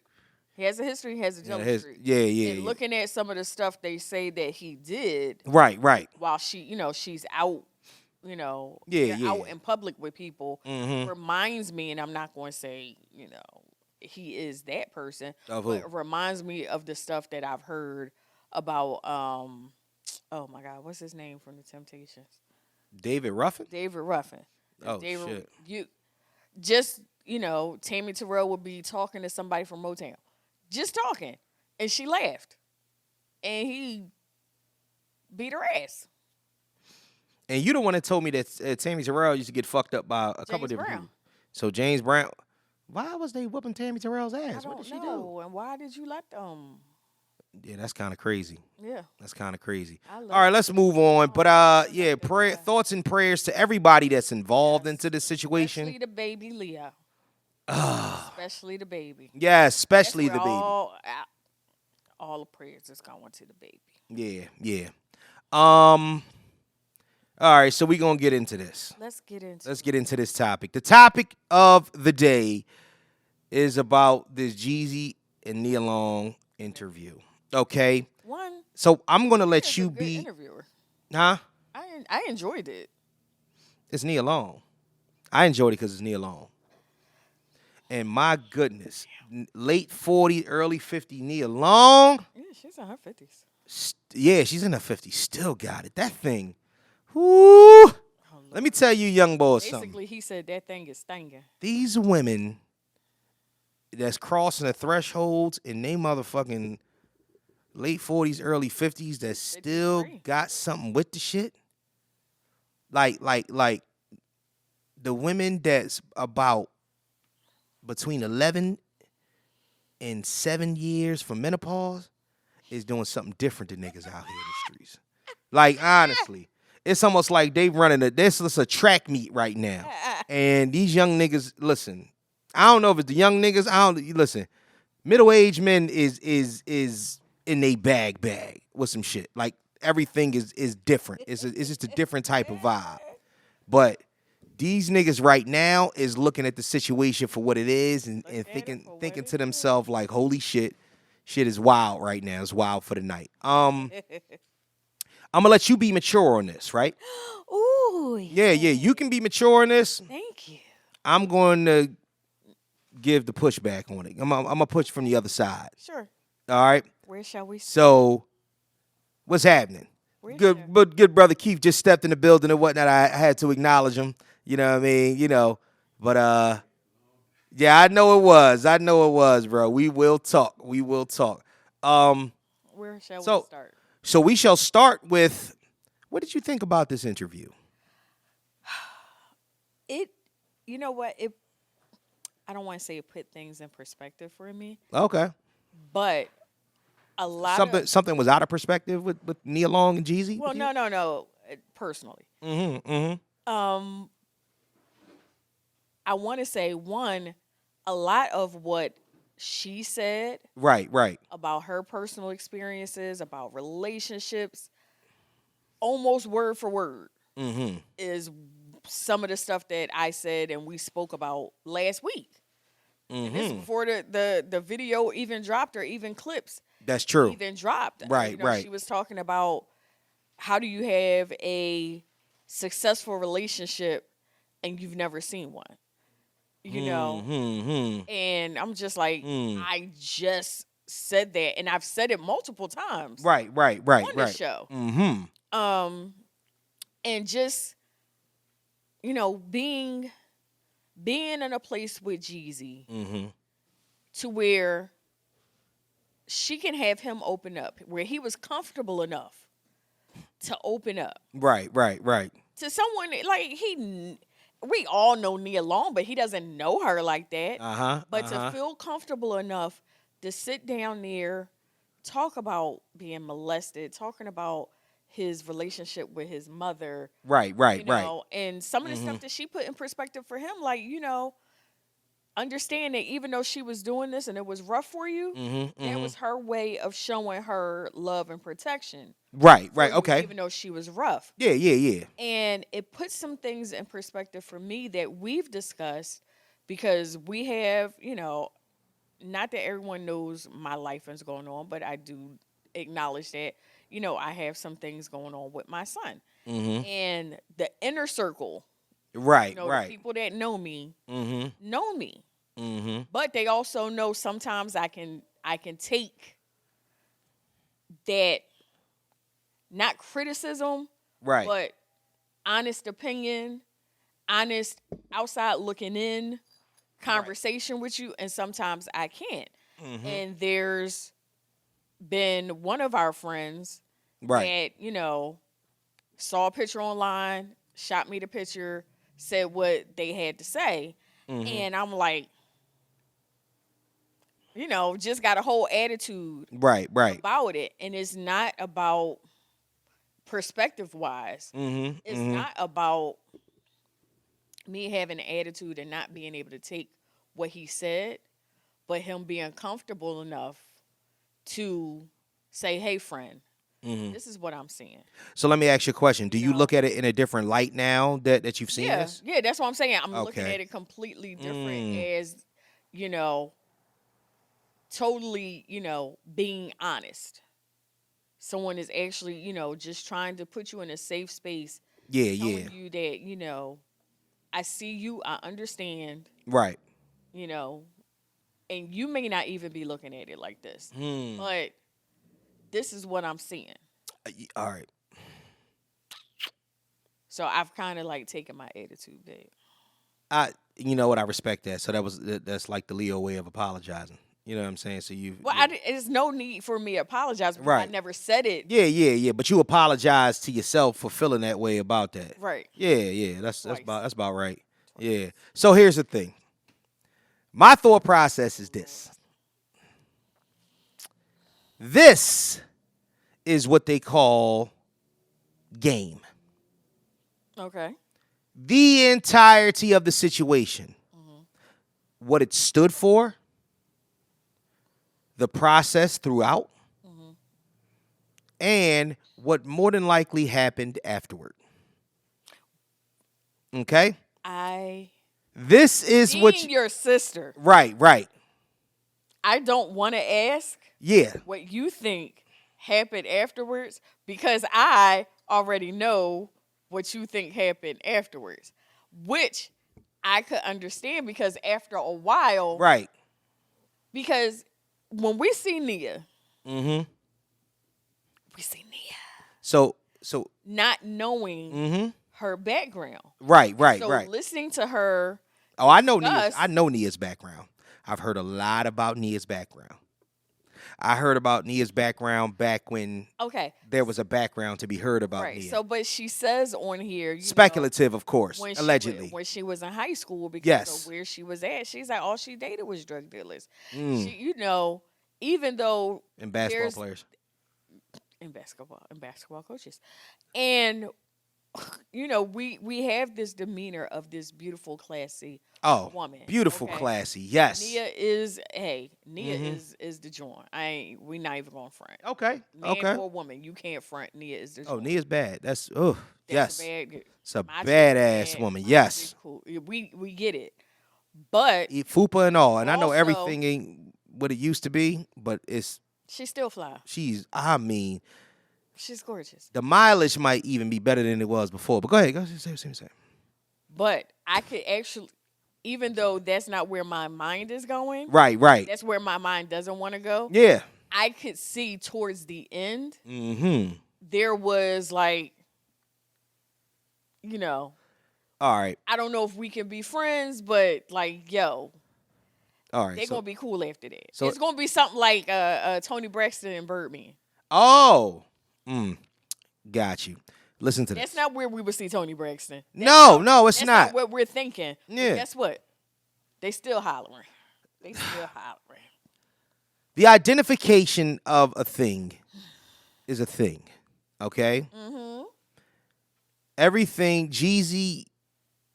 He has a history. He has a jealous streak. Yeah. And looking at some of the stuff they say that he did. Right. While she's out, out in public with people, reminds me, and I'm not going to say, he is that person, but it reminds me of the stuff that I've heard about, oh my God, what's his name from the Temptations? David Ruffin? David Ruffin. Oh, shit. Tammy Terrell would be talking to somebody from Motown. Just talking. And she laughed. And he beat her ass. And you the one that told me that Tammy Terrell used to get fucked up by a couple different people. So James Brown, why was they whooping Tammy Terrell's ass? What did she do? And why did you let them? Yeah, that's kind of crazy. Yeah. That's kind of crazy. I love All right, let's move on. But yeah, thoughts and prayers to everybody that's involved into this situation. Especially the baby Leo. Especially the baby. Yeah, That's especially where the baby. all the prayers is going to the baby. Yeah, yeah. All right, so we're gonna get into this. Let's get into this topic. The topic of the day is about this Jeezy and Nia Long interview. Okay. So I'm gonna let you be interviewer. Huh? I enjoyed it. It's Nia Long. I enjoyed it because it's Nia Long. And my goodness, late 40, early 50 Nia Long. Yeah, she's in her 50s. Yeah, she's in her 50s. Still got it. That thing. Whoo. Let me tell you, young boys, something. Basically, he said that thing is stinging. These women that's crossing the thresholds in they motherfucking late 40s, early 50s that still got something with the shit. Like the women that's about between 11 and 7 years from menopause is doing something different than niggas out here in the streets. Like, honestly, it's almost like they running this is a track meet right now. And these young niggas, listen, I don't know if it's the young niggas, listen, middle-aged men is in they bag with some shit. Like, everything is different. It's just a different type of vibe. But these niggas right now is looking at the situation for what it is and thinking to themselves like, holy shit is wild right now. It's wild for the night. I'm gonna let you be mature on this, right? Ooh. Yeah, you can be mature on this. Thank you. I'm going to give the pushback on it. I'm gonna push from the other side. Sure. All right. Where shall we start? So, what's happening? Good brother Keith just stepped in the building and whatnot. I had to acknowledge him. You know what I mean? You know, but yeah, I know it was, bro. We will talk. Where shall we start? So we shall start with, what did you think about this interview? You know what? I don't want to say it put things in perspective for me. Okay. But a lot something was out of perspective with Nia Long and Jeezy? Well, no. Personally. I want to say, one, a lot of what she said right about her personal experiences, about relationships, almost word for word is some of the stuff that I said and we spoke about last week. And this before the video even dropped or even clips. That's true. Even dropped. Right. She was talking about how do you have a successful relationship and you've never seen one. You know, and I'm just like, I just said that, and I've said it multiple times. Right. On the show. And just, being in a place with Jeezy to where she can have him open up, where he was comfortable enough to open up. Right. To someone like we all know Nia Long, but he doesn't know her like that. But to feel comfortable enough to sit down there, talk about being molested, talking about his relationship with his mother. Right. And some of the stuff that she put in perspective for him, like, understand that even though she was doing this and it was rough for you, that was her way of showing her love and protection. Right. Okay. Even though she was rough. Yeah. And it puts some things in perspective for me that we've discussed because we have, not that everyone knows my life is going on, but I do acknowledge that, I have some things going on with my son. And the inner circle. Right. The people that know me, but they also know sometimes I can take that, not criticism, but honest opinion, honest outside looking in conversation with you, and sometimes I can't. And there's been one of our friends that, saw a picture online, shot me the picture, said what they had to say. And I'm like, just got a whole attitude Right. about it. And it's not about perspective wise. Mm-hmm. It's not about me having an attitude and not being able to take what he said, but him being comfortable enough to say, hey, friend, this is what I'm seeing. So let me ask you a question. Do you look at it in a different light now that you've seen this? Yeah, that's what I'm saying. I'm looking Okay. at it completely different as, totally, being honest. Someone is actually, just trying to put you in a safe space. Telling you that, I see you, I understand. Right. And you may not even be looking at it like this. But this is what I'm seeing. All right. So I've kind of like taken my attitude back. You know what? I respect that. So that's like the Leo way of apologizing. You know what I'm saying? So there's no need for me to apologize because right. I never said it. Yeah. But you apologize to yourself for feeling that way about that. Right. Yeah. That's about right. Twice. Yeah. So here's the thing. My thought process is this. This is what they call game. Okay. The entirety of the situation. What it stood for. The process throughout, and what more than likely happened afterward. Okay? This is being your sister. Right. I don't want to ask what you think happened afterwards because I already know what you think happened afterwards, which I could understand because after a while. Right. Because when we see Nia, we see Nia. So not knowing her background. Right. So listening to her. Oh, I know Nia's background. I've heard a lot about Nia's background. I heard about Nia's background back when there was a background to be heard about Nia. So, but she says on here, speculative, of course, allegedly. When she was in high school, because of where she was at, she's like, all she dated was drug dealers. She, even though and basketball players, and basketball coaches, and we have this demeanor of this beautiful, classy woman. Beautiful, classy. Yes. Nia is the joint. We not even going to front. Okay. Man or woman, you can't front. Nia is the joint. Oh, Nia's bad. That's yes. It's a badass woman. Yes. Cool. We get it. But FUPA and all, and I know everything ain't what it used to be, but she's still fly. She's gorgeous. The mileage might even be better than it was before. But go ahead. Say. But I could actually, even though that's not where my mind is going. Right. That's where my mind doesn't want to go. Yeah. I could see towards the end, there was like, all right. I don't know if we can be friends, but like, all right, they're gonna be cool after that. So it's gonna be something like Tony Braxton and Birdman. Oh, got you. Listen to this. That's not where we would see Tony Braxton. No, it's that's not. What we're thinking. Yeah. But guess what? They still hollering. The identification of a thing is a thing. Okay. Everything Jeezy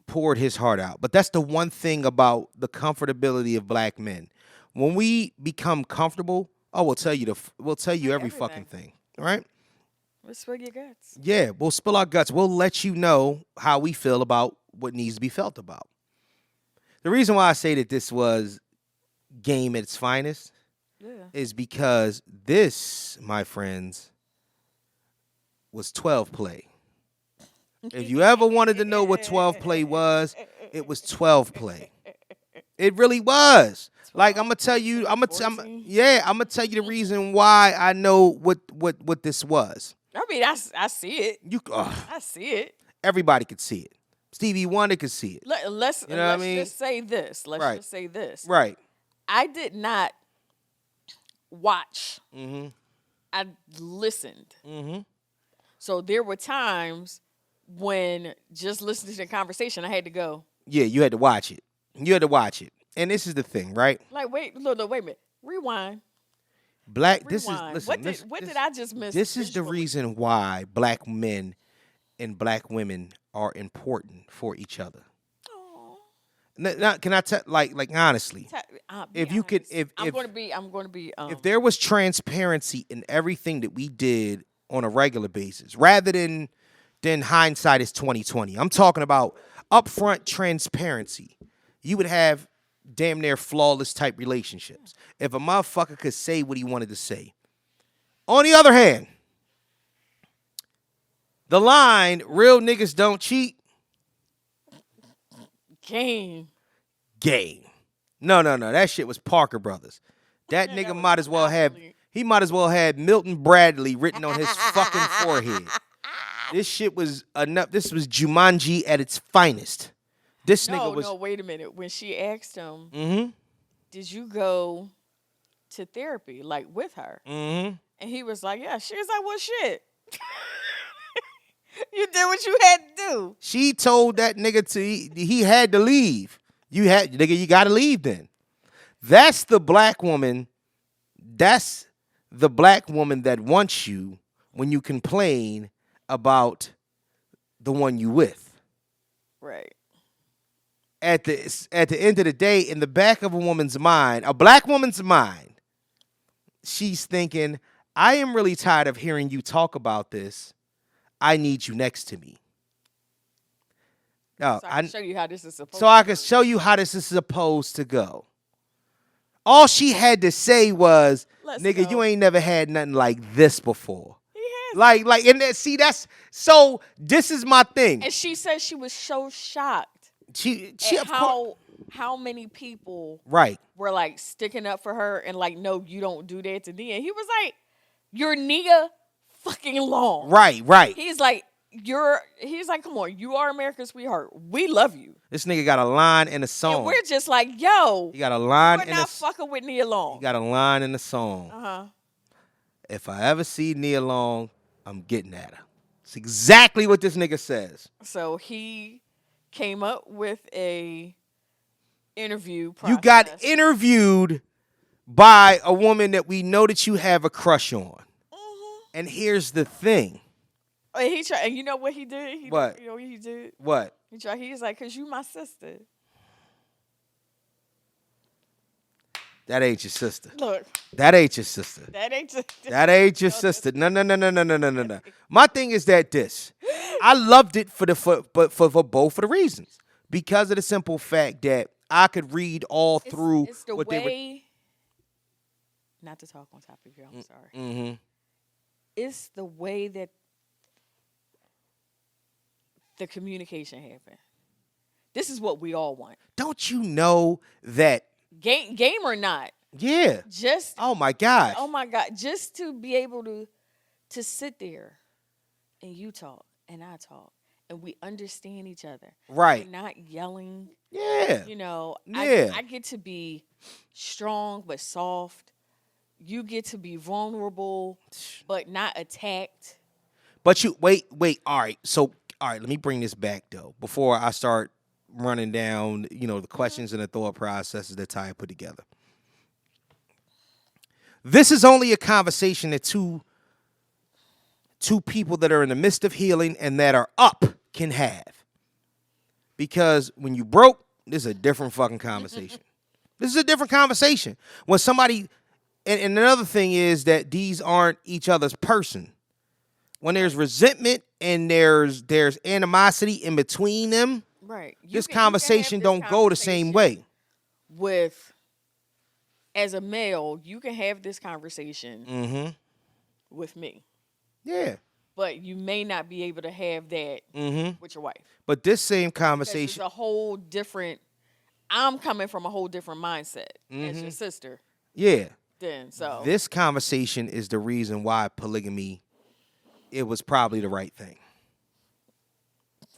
poured his heart out, but that's the one thing about the comfortability of black men. When we become comfortable, we'll tell you every fucking thing. Right? We'll spill your guts. Yeah, we'll spill our guts. We'll let you know how we feel about what needs to be felt about. The reason why I say that this was game at its finest is because this, my friends, was 12 play. If you ever wanted to know what 12 play was, it was 12 play. It really was. Like I'm gonna tell you the reason why I know what this was. I mean, I see it. I see it. Everybody could see it. Stevie Wonder could see it. Let's just say this. Just say this. Right. I did not watch. I listened. So there were times when just listening to the conversation, I had to go. Yeah, you had to watch it. And this is the thing, right? Like, wait a minute. Rewind. Listen, What did I just miss? This is the visually? reason why black men and black women are important for each other. Aw. Now, can I tell, like honestly, Be if you could, honest. if I'm going to be. if there was transparency in everything that we did on a regular basis, rather than hindsight is 2020. I'm talking about upfront transparency. You would have damn near flawless type relationships. If a motherfucker could say what he wanted to say. On the other hand, the line, real niggas don't cheat, game. game. No. That shit was Parker Brothers. That nigga might as well have, he might as well have Milton Bradley written on his fucking forehead. This shit was enough. This was Jumanji at its finest. This nigga was. No, wait a minute. When she asked him, Mm-hmm. did you go to therapy, like with her? Mm-hmm. And he was like, yeah. She was like, well, shit. You did what you had to do. She told that nigga he had to leave. You gotta leave then. That's the black woman. That's the black woman that wants you when you complain about the one you with. Right. At the end of the day, in the back of a woman's mind, a black woman's mind, she's thinking, I am really tired of hearing you talk about this. I need you next to me. No, So I can show you how this is supposed. So I can show you how this is supposed to go. All she had to say was, Let's nigga, go. you ain't never had nothing like this before. He has. Like, and see, that's, so this is my thing. And she said she was so shocked She at of course, how many people right. were like sticking up for her and like, no, you don't do that to Nia. And he was like, you're Nia fucking Long. Right. He's like, come on, you are America's sweetheart. We love you. This nigga got a line in a song. And we're just like, yo, He got a line we're in not fucking with Nia Long. He got a line in the song. Uh-huh. If I ever see Nia Long, I'm getting at her. It's exactly what this nigga says. So he came up with a interview process. You got interviewed by a woman that we know that you have a crush on. Mhm. And here's the thing. And he tried, and you know what he did? What? You know what he did? What? He's like, cause you my sister. That ain't your sister. Look, That ain't your sister. that ain't just That ain't your sister. No. My thing is that I loved it for both of the reasons. Because of the simple fact that I could read all through it's the what way, they were. not to talk on top of you, I'm sorry. Mm-hmm. It's the way that the communication happened. This is what we all want. Don't you know that? Game or not. Yeah. Just Oh my gosh. oh my God. Just to be able to sit there and you talk and I talk and we understand each other. Right. We're not yelling. Yeah. You know, Yeah. I get to be strong but soft. You get to be vulnerable but not attacked. But you wait. All right. So let me bring this back though before I start running down, the questions and the thought processes that Ty put together. This is only a conversation that two people that are in the midst of healing and that are up can have. Because when you broke, this is a different fucking conversation. This is a different conversation. When somebody, and another thing is that these aren't each other's person. When there's resentment and there's animosity in between them, Right. this conversation don't go the same way. As a male, you can have this conversation with me. Yeah. But you may not be able to have that with your wife. But this same It's conversation, a whole different, I'm coming from a whole different mindset as your sister. yeah. Then, so. This conversation is the reason why polygamy, it was probably the right thing.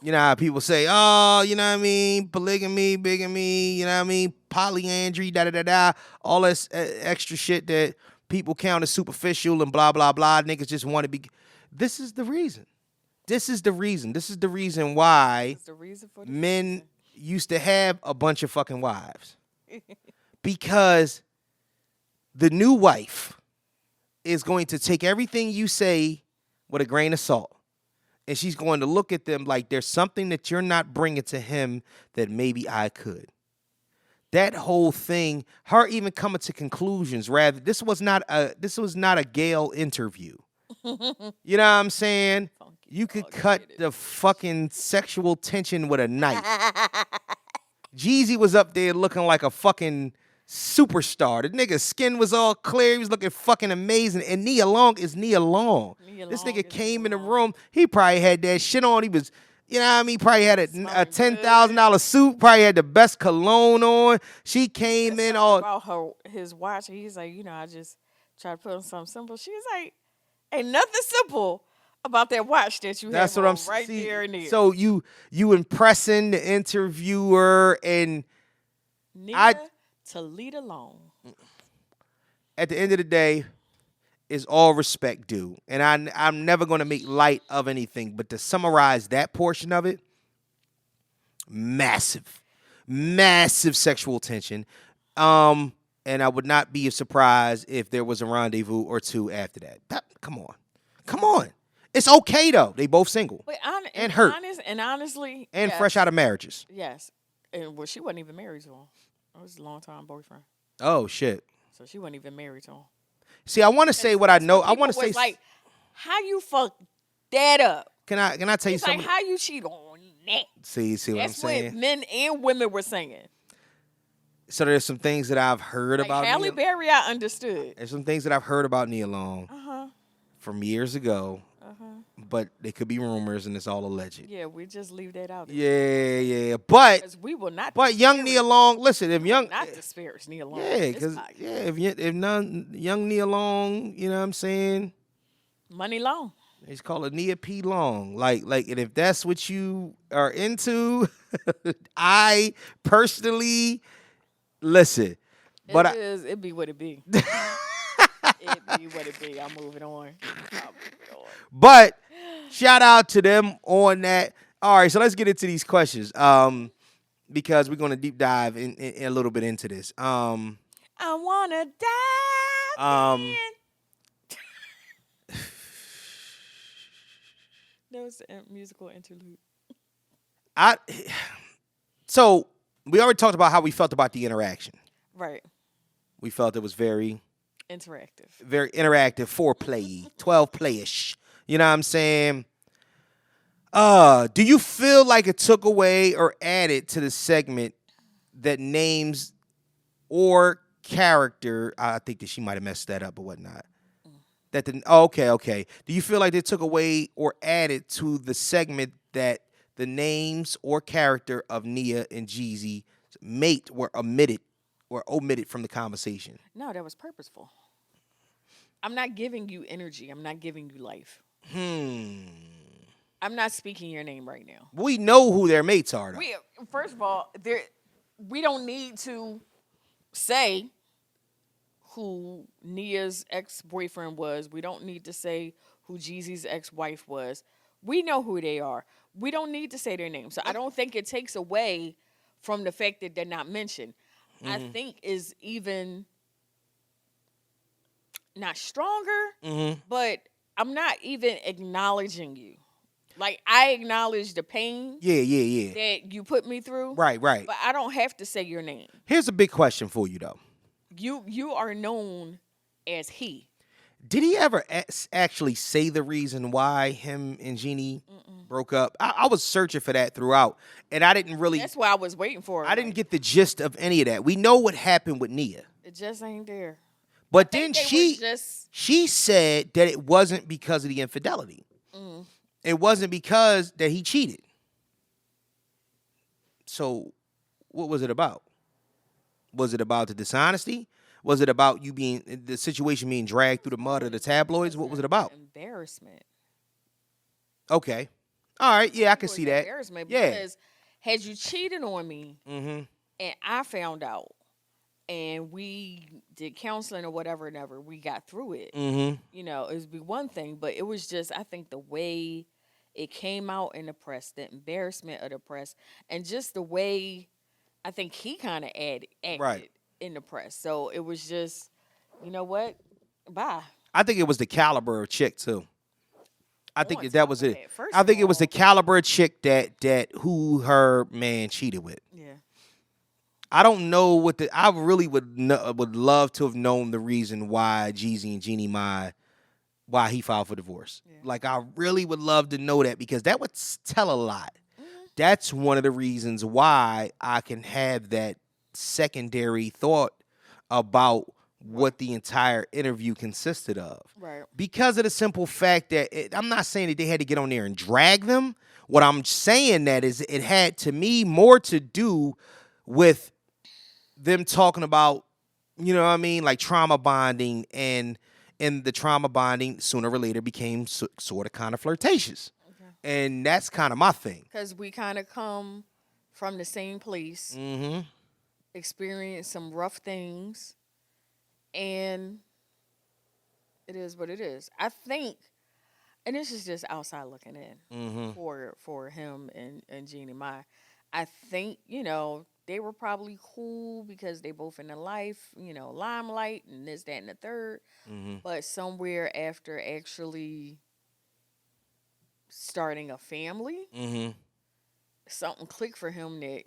You know how people say, oh, you know what I mean, polygamy, bigamy, you know what I mean, polyandry, da-da-da-da, all this extra shit that people count as superficial and blah, blah, blah. Niggas just want to be. This is the reason. This is the reason. This is the reason why That's the reason for the men used to have a bunch of fucking wives. Because the new wife is going to take everything you say with a grain of salt. And she's going to look at them like there's something that you're not bringing to him that maybe I could. That whole thing, her even coming to conclusions, rather, this was not a Gail interview. You know what I'm saying? You could cut the fucking sexual tension with a knife. Jeezy was up there looking like a fucking superstar. The nigga's skin was all clear. He was looking fucking amazing. And Nia Long is Nia Long. This nigga came in the room. He probably had that shit on. He was, you know what I mean? Probably had a $10,000 suit. Probably had the best cologne on. She came in all about his watch. He's like, I just try to put on something simple. She's like, ain't nothing simple about that watch that you That's have what on I'm right see, there and there. So you impressing the interviewer, and Nia to lead along. At the end of the day, is all respect due. And I'm never going to make light of anything, but to summarize that portion of it, massive sexual tension. And I would not be surprised if there was a rendezvous or two after that. Come on. It's okay though. They both single. But and hurt. Honestly. And yes. fresh out of marriages. Yes. And she wasn't even married to him. It was a long time boyfriend. Oh shit. So she wasn't even married to him. See, I want to say what I know. I want to say like, how you fuck that up? Can I tell you something? Like, how you cheat on that? See what I'm saying? That's what men and women were saying. So there's some things that I've heard about Halle Berry, I understood. There's some things that I've heard about Nia Long from years ago, but they could be rumors and it's all alleged. Yeah, we just leave that out. Yeah. But we will not. But young Nia Long, listen, if young not disparage Nia Long. Yeah, because if young Nia Long, you know what I'm saying? Money Long. It's called a Nia P. Long. Like, and if that's what you are into, I personally listen. But it be what it be. It be what it be. I'm moving on. But shout out to them on that. All right, so let's get into these questions. Because we're gonna deep dive in a little bit into this. I wanna dive in. That was a musical interlude. So we already talked about how we felt about the interaction. Right. We felt it was very interactive, foreplay, 12 playish. You know what I'm saying? Do you feel like it took away or added to the segment that names or character? I think that she might have messed that up or whatnot. Okay. Do you feel like they took away or added to the segment that the names or character of Nia and Jeezy mate were omitted from the conversation? No, that was purposeful. I'm not giving you energy. I'm not giving you life. I'm not speaking your name right now. We know who their mates are, though. First of all, we don't need to say who Nia's ex-boyfriend was. We don't need to say who Jeezy's ex-wife was. We know who they are. We don't need to say their names. So I don't think it takes away from the fact that they're not mentioned. I think is even not stronger, but I'm not even acknowledging you. Like, I acknowledge the pain that you put me through. Right. But I don't have to say your name. Here's a big question for you, though. You are known as he. Did he ever actually say the reason why him and Jeannie broke up? I was searching for that throughout, and I didn't really... That's why I was waiting for it. I didn't get the gist of any of that. We know what happened with Nia. It just ain't there. But then she said that it wasn't because of the infidelity. It wasn't because that he cheated. So what was it about? Was it about the dishonesty? Was it about the situation being dragged through the mud of the tabloids? What was it about? Embarrassment. Okay. All right. Yeah, I can see that. Embarrassment. Because had you cheated on me and I found out and we did counseling or whatever, we got through it. You know, it would be one thing, but it was just, I think the way it came out in the press, the embarrassment of the press, and just the way I think he kind of acted in the press. So it was just, You know what? Bye. I think it was the caliber of chick too. I think On that top was of it. that, first I of think it was the all, caliber of chick that who her man cheated with. yeah. I don't know what the. I really would love to have known the reason why Jeezy and Jeannie Mai why he filed for divorce. Yeah. Like I really would love to know that because that would tell a lot. That's one of the reasons why I can have that secondary thought about what the entire interview consisted of. Right. Because of the simple fact that I'm not saying that they had to get on there and drag them. What I'm saying that is it had to me more to do with them talking about, you know what I mean, like trauma bonding and the trauma bonding sooner or later became sort of kind of flirtatious. Okay. And that's kind of my thing. Because we kind of come from the same place, Mm-hmm. experience some rough things, and it is what it is. I think, and this is just outside looking in Mm-hmm. for him and Jeannie Mai. I think, they were probably cool because they both in the life, limelight and this, that, and the third. Mm-hmm. But somewhere after actually starting a family, Mm-hmm. something clicked for him that,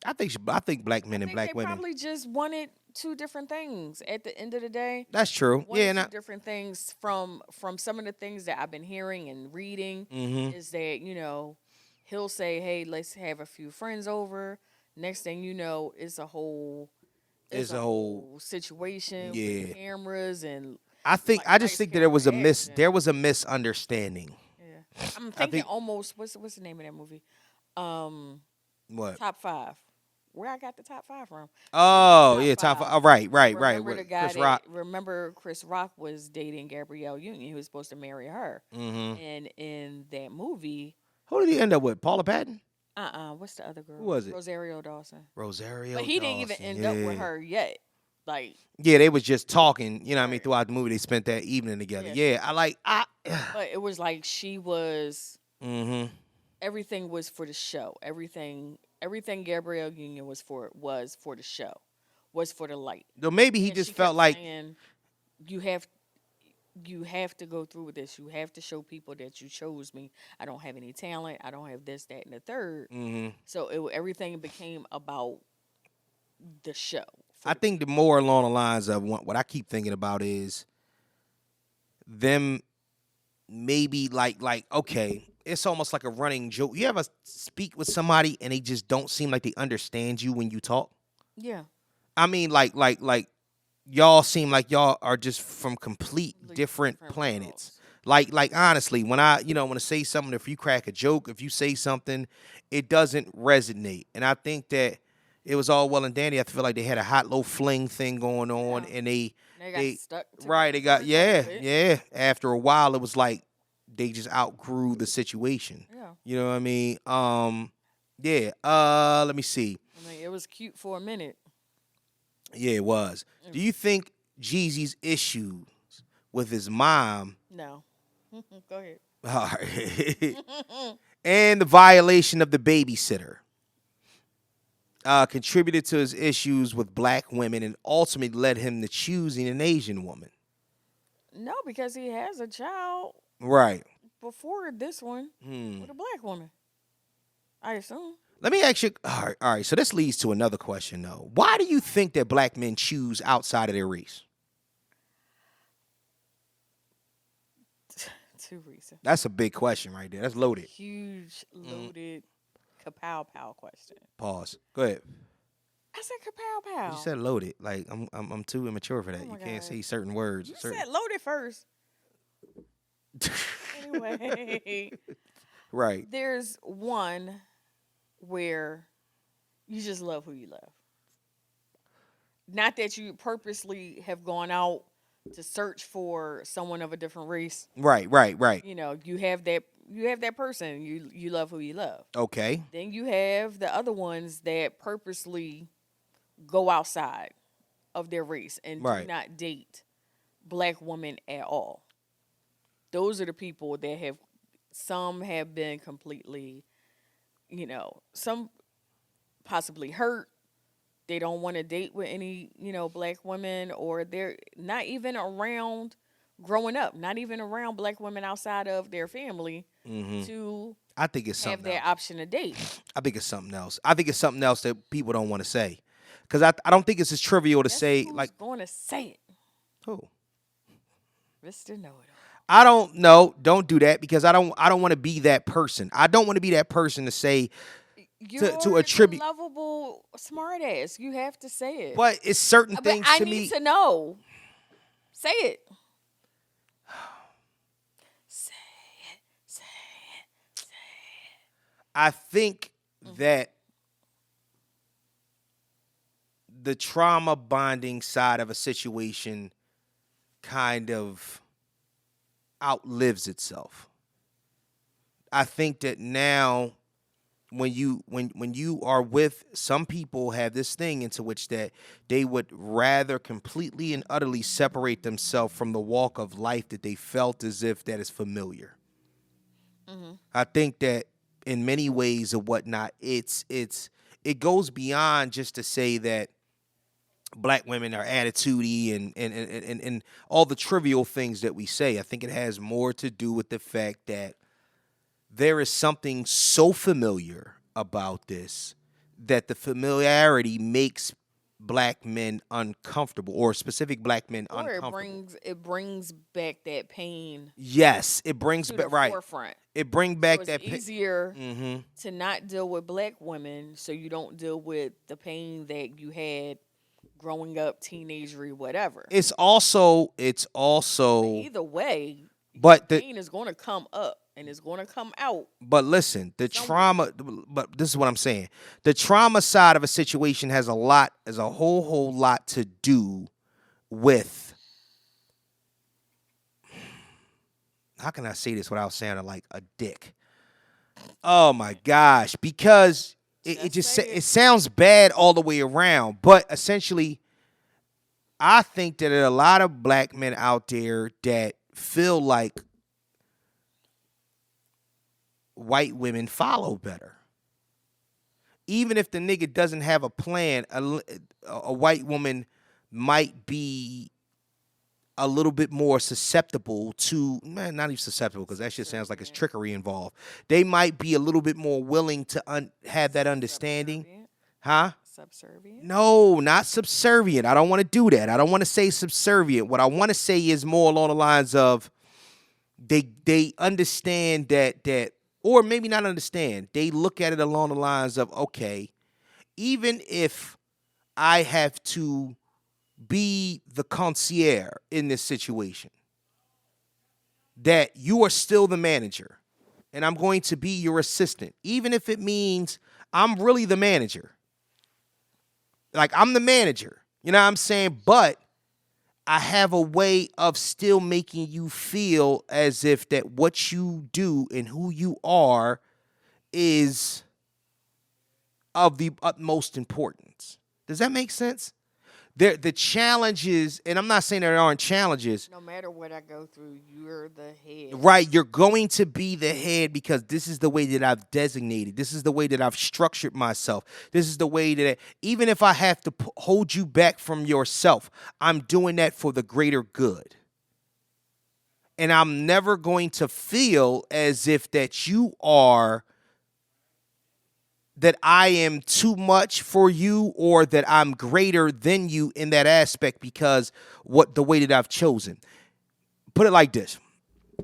I think black men I and think black they women. probably just wanted two different things at the end of the day. That's true. One or Yeah. two different things from some of the things that I've been hearing and reading Mm-hmm. is that, he'll say, "Hey, let's have a few friends over." Next thing you know, it's a whole situation Yeah. with cameras and I just lights, think that there was a camera, action. there was a misunderstanding. Yeah. I'm I thinking think almost what's the name of that movie? what? Top 5. Where I got the top 5 from? Oh, Top yeah, top 5. five. Oh, right. Remember the With guy Chris Rock. remember Chris Rock was dating Gabrielle Union. He was supposed to marry her. Mm-hmm. And in that movie, Who did he end up with? Paula Patton? what's the other girl? Who was it? Rosario Dawson. Rosario But he didn't even Dawson, end up with her yet. Like, Yeah, they was just talking, you know what I mean, right. throughout the movie. They spent that evening together. Yeah. Yeah, But it was like she was mm-hmm. everything was for the show. Everything Gabrielle Union was for the show. Was for the light. Though maybe he And just she felt kept like saying, you have to go through with this. You have to show people that you chose me. I don't have any talent. I don't have this, that, and the third. mm-hmm. So everything became about the show. I think the more along the lines of what I keep thinking about is them maybe like okay, it's almost like a running joke. You ever speak with somebody and they just don't seem like they understand you when you talk? Yeah. I mean, like y'all seem like y'all are just from complete different planets. Like honestly, when I want to say something, if you crack a joke, if you say something, it doesn't resonate. And I think that it was all well and dandy. I feel like they had a hot low fling thing going on, and they got stuck. Right, they got yeah. After a while, it was like they just outgrew the situation. Yeah. You know what I mean? Yeah. Let me see. I mean, it was cute for a minute. Yeah, it was. Do you think Jeezy's issues with his mom? No. Go ahead. All right. And the violation of the babysitter contributed to his issues with black women and ultimately led him to choosing an Asian woman? No, because he has a child Right. before this one with a black woman. I assume. Let me ask you. All right. So this leads to another question, though. Why do you think that black men choose outside of their race? 2 reasons. That's a big question right there. That's loaded. Huge, loaded, kapow question. Pause. Go ahead. I said kapow pow. You said loaded. Like I'm too immature for that. You can't say certain words. You said loaded first. Anyway. Right. There's one where you just love who you love. Not that you purposely have gone out to search for someone of a different race. Right. You have that person. You love who you love. Okay. Then you have the other ones that purposely go outside of their race and do not date black women at all. Those are the people that some have been completely, some possibly hurt. they don't want to date with any, black women, or they're not even around growing up, not even around black women outside of their family to I think it's have something that else. option to date. I think it's something else. I think it's something else that people don't want to say. Because I don't think it's as trivial to Guess say, who's like, going to say it? oh, Mr. Know-It-All. I don't know. Don't do that, because I don't want to be that person. I don't want to be that person to say, You're to attribute. the lovable smart ass. You have to say it. But it's certain But things I to need me. to know. Say it. Say it. Say it. Say it. I think that the trauma bonding side of a situation kind of outlives itself. I think that now, when you are with, some people have this thing into which that they would rather completely and utterly separate themselves from the walk of life that they felt as if that is familiar. I think that in many ways or whatnot, it goes beyond just to say that black women are attitudey and all the trivial things that we say. I think it has more to do with the fact that there is something so familiar about this that the familiarity makes black men uncomfortable, or specific black men Or uncomfortable. it brings back that pain Yes, it brings to back, the right. forefront. It brings So back it's that pain. easier to not deal with black women, so you don't deal with the pain that you had growing up, teenagery, whatever. It's also Either way, but the the pain is going to come up and it's going to come out. But listen, the somewhere. trauma. But this is what I'm saying: the trauma side of a situation has a whole lot to do with. How can I say this without sounding like a dick? Oh my gosh! Because it sounds bad all the way around. But essentially, I think that there are a lot of black men out there that feel like white women follow better. Even if the nigga doesn't have a plan, a white woman might be a little bit more susceptible to, man, not even susceptible, because that shit sounds like it's trickery involved. They might be a little bit more willing to have that understanding. Subservient. Huh? Subservient. No, not subservient. I don't want to do that. I don't want to say subservient. What I want to say is more along the lines of they understand that, or maybe not understand. They look at it along the lines of, okay, even if I have to be the concierge in this situation, that you are still the manager and I'm going to be your assistant, even if it means I'm really the manager. Like, I'm the manager, you know what I'm saying? But I have a way of still making you feel as if that what you do and who you are is of the utmost importance. Does that make sense? The challenges, and I'm not saying there aren't challenges. No matter what I go through, you're the head. Right, you're going to be the head because this is the way that I've designated. This is the way that I've structured myself. This is the way that, even if I have to hold you back from yourself, I'm doing that for the greater good. And I'm never going to feel as if that you are, that I am too much for you, or that I'm greater than you in that aspect because the way that I've chosen. Put it like this.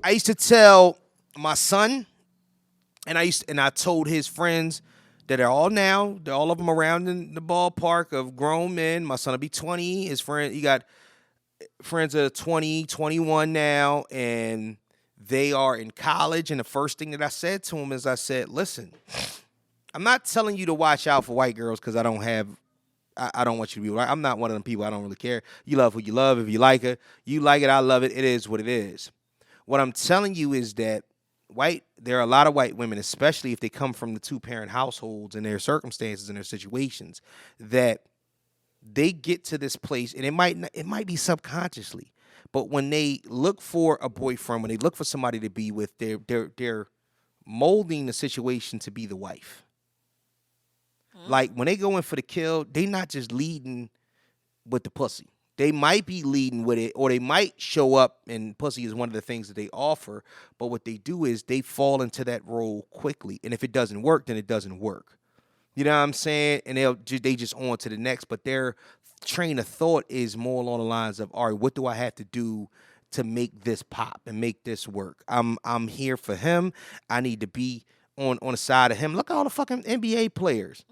I used to tell my son, and I told his friends that they're all of them around in the ballpark of grown men. My son will be 20. He got friends that are 20, 21 now, and they are in college. And the first thing that I said to him is, I said, listen, I'm not telling you to watch out for white girls because I don't want you to be right. I'm not one of them people. I don't really care. You love who you love. If you like it, you like it. I love it. It is what it is. What I'm telling you is that there are a lot of white women, especially if they come from the two-parent households and their circumstances and their situations, that they get to this place, and it might be subconsciously, but when they look for a boyfriend, when they look for somebody to be with, they're molding the situation to be the wife. Like when they go in for the kill, they not just leading with the pussy. They might be leading with it, or they might show up, and pussy is one of the things that they offer. But what they do is they fall into that role quickly, and if it doesn't work, then it doesn't work. You know what I'm saying? And they just on to the next. But their train of thought is more along the lines of, all right, what do I have to do to make this pop and make this work? I'm here for him. I need to be on the side of him. Look at all the fucking NBA players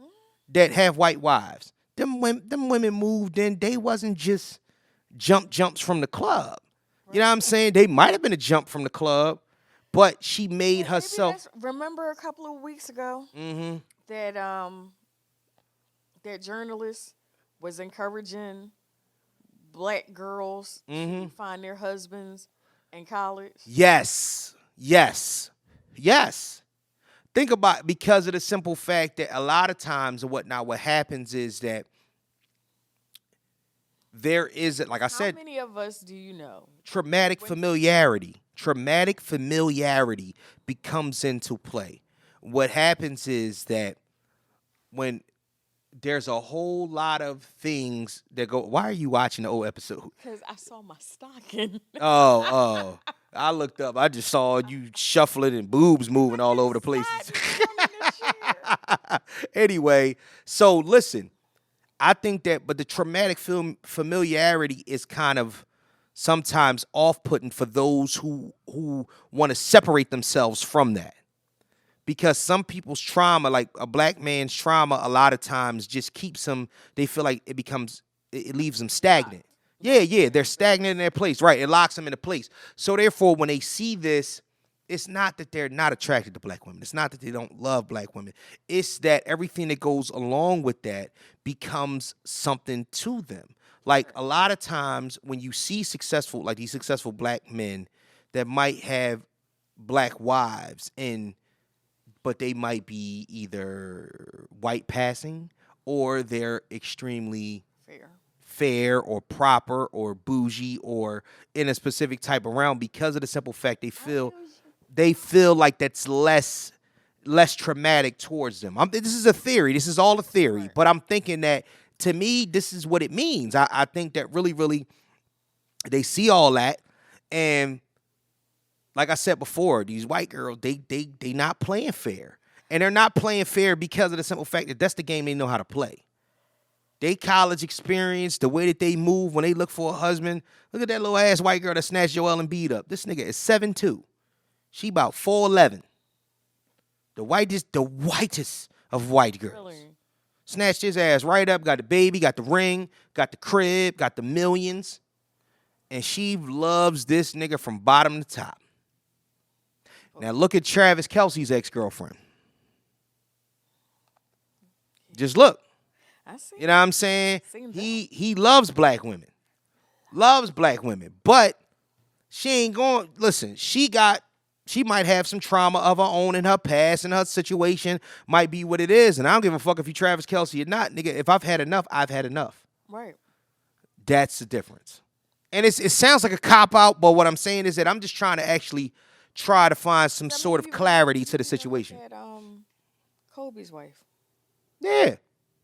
that have white wives. Them women moved in. They wasn't just jumps from the club. You know what I'm saying? They might have been a jump from the club, but she made herself. Remember a couple of weeks ago that that journalist was encouraging black girls to find their husbands in college. Yes. Think about, because of the simple fact that a lot of times and whatnot, what happens is that there is, like I said, how many of us do you know? Traumatic familiarity becomes into play. What happens is that when there's a whole lot of things that go. Why are you watching the old episode? Because I saw my stocking. Oh. I looked up. I just saw you shuffling and boobs moving all over the place. Anyway, so listen, I think that, but the traumatic familiarity is kind of sometimes off-putting for those who want to separate themselves from that. Because some people's trauma, like a black man's trauma, a lot of times just keeps them, they feel like it leaves them stagnant. Yeah, they're stagnant in their place, right? It locks them into place. So therefore, when they see this, it's not that they're not attracted to black women. It's not that they don't love black women. It's that everything that goes along with that becomes something to them. Like a lot of times when you see these successful black men that might have black wives, but they might be either white passing or they're extremely fair or proper or bougie or in a specific type of realm, because of the simple fact they feel like that's less traumatic towards them. This is a theory. This is all a theory. Right. But I'm thinking that, to me, this is what it means. I think that really, really, they see all that, and like I said before, these white girls, they not playing fair. And they're not playing fair because of the simple fact that that's the game they know how to play. They college experience, the way that they move when they look for a husband. Look at that little ass white girl that snatched Joel Embiid up. This nigga is 7'2". She about 4'11". The whitest of white girls. Really? Snatched his ass right up, got the baby, got the ring, got the crib, got the millions. And she loves this nigga from bottom to top. Now look at Travis Kelce's ex-girlfriend. Just look. I see. You know what I'm saying? He loves black women. Loves black women. But she ain't going, listen, she might have some trauma of her own in her past, and her situation might be what it is. And I don't give a fuck if you Travis Kelce or not, nigga. If I've had enough, I've had enough. Right. That's the difference. And it sounds like a cop-out, but what I'm saying is that I'm just trying to actually try to find some sort of clarity to the situation. At, Kobe's wife. Yeah.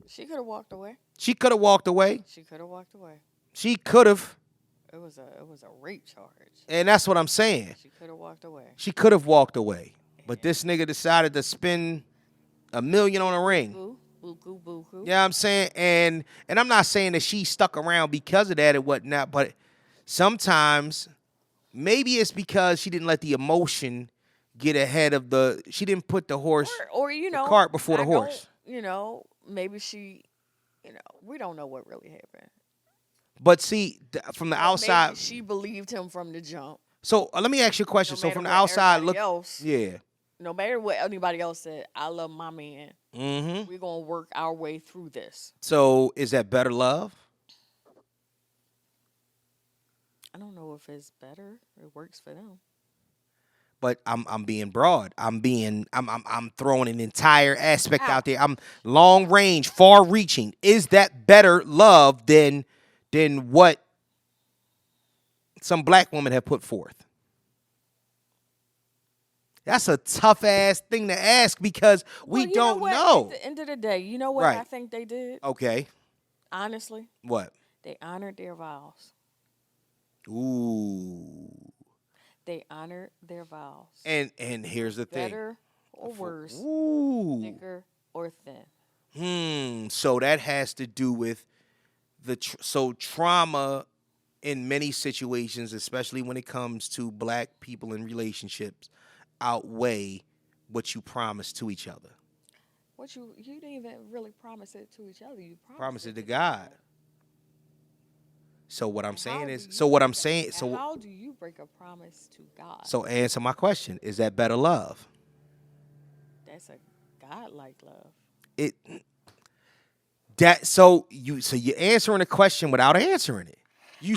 She could have walked away. She could have walked away. She could have walked away. She could have. It was a rape charge. And that's what I'm saying. She could have walked away. She could have walked away. But this nigga decided to spend $1 million on a ring. Boo. You know what I'm saying? And I'm not saying that she stuck around because of that and whatnot, but sometimes maybe it's because she didn't let the emotion get ahead of she didn't put the horse or the cart before the horse. Maybe she, we don't know what really happened. But see, from the outside, maybe she believed him from the jump. So let me ask you a question. So from the outside, look, no matter what anybody else said, I love my man. Mm-hmm. We're gonna work our way through this. So is that better love? I don't know if it's better. It works for them. But I'm being broad. I'm throwing an entire aspect out there. I'm long range, far reaching. Is that better love than what some black women have put forth? That's a tough ass thing to ask because we don't know. At the end of the day, you know what Right. I think they did? Okay. Honestly, What? they honored their vows. Ooh. They honored their vows. And here's the thing. Better or worse, Ooh. thicker or thin. So that has to do with so trauma in many situations, especially when it comes to black people in relationships, outweigh what you promise to each other. What you didn't even really promise it to each other. You Promise it to God. So what I'm And saying how is, do so you what break I'm saying, and so how do you break a promise to God? so answer my question: is that better love? That's a God-like love. It that so you're answering the question without answering it.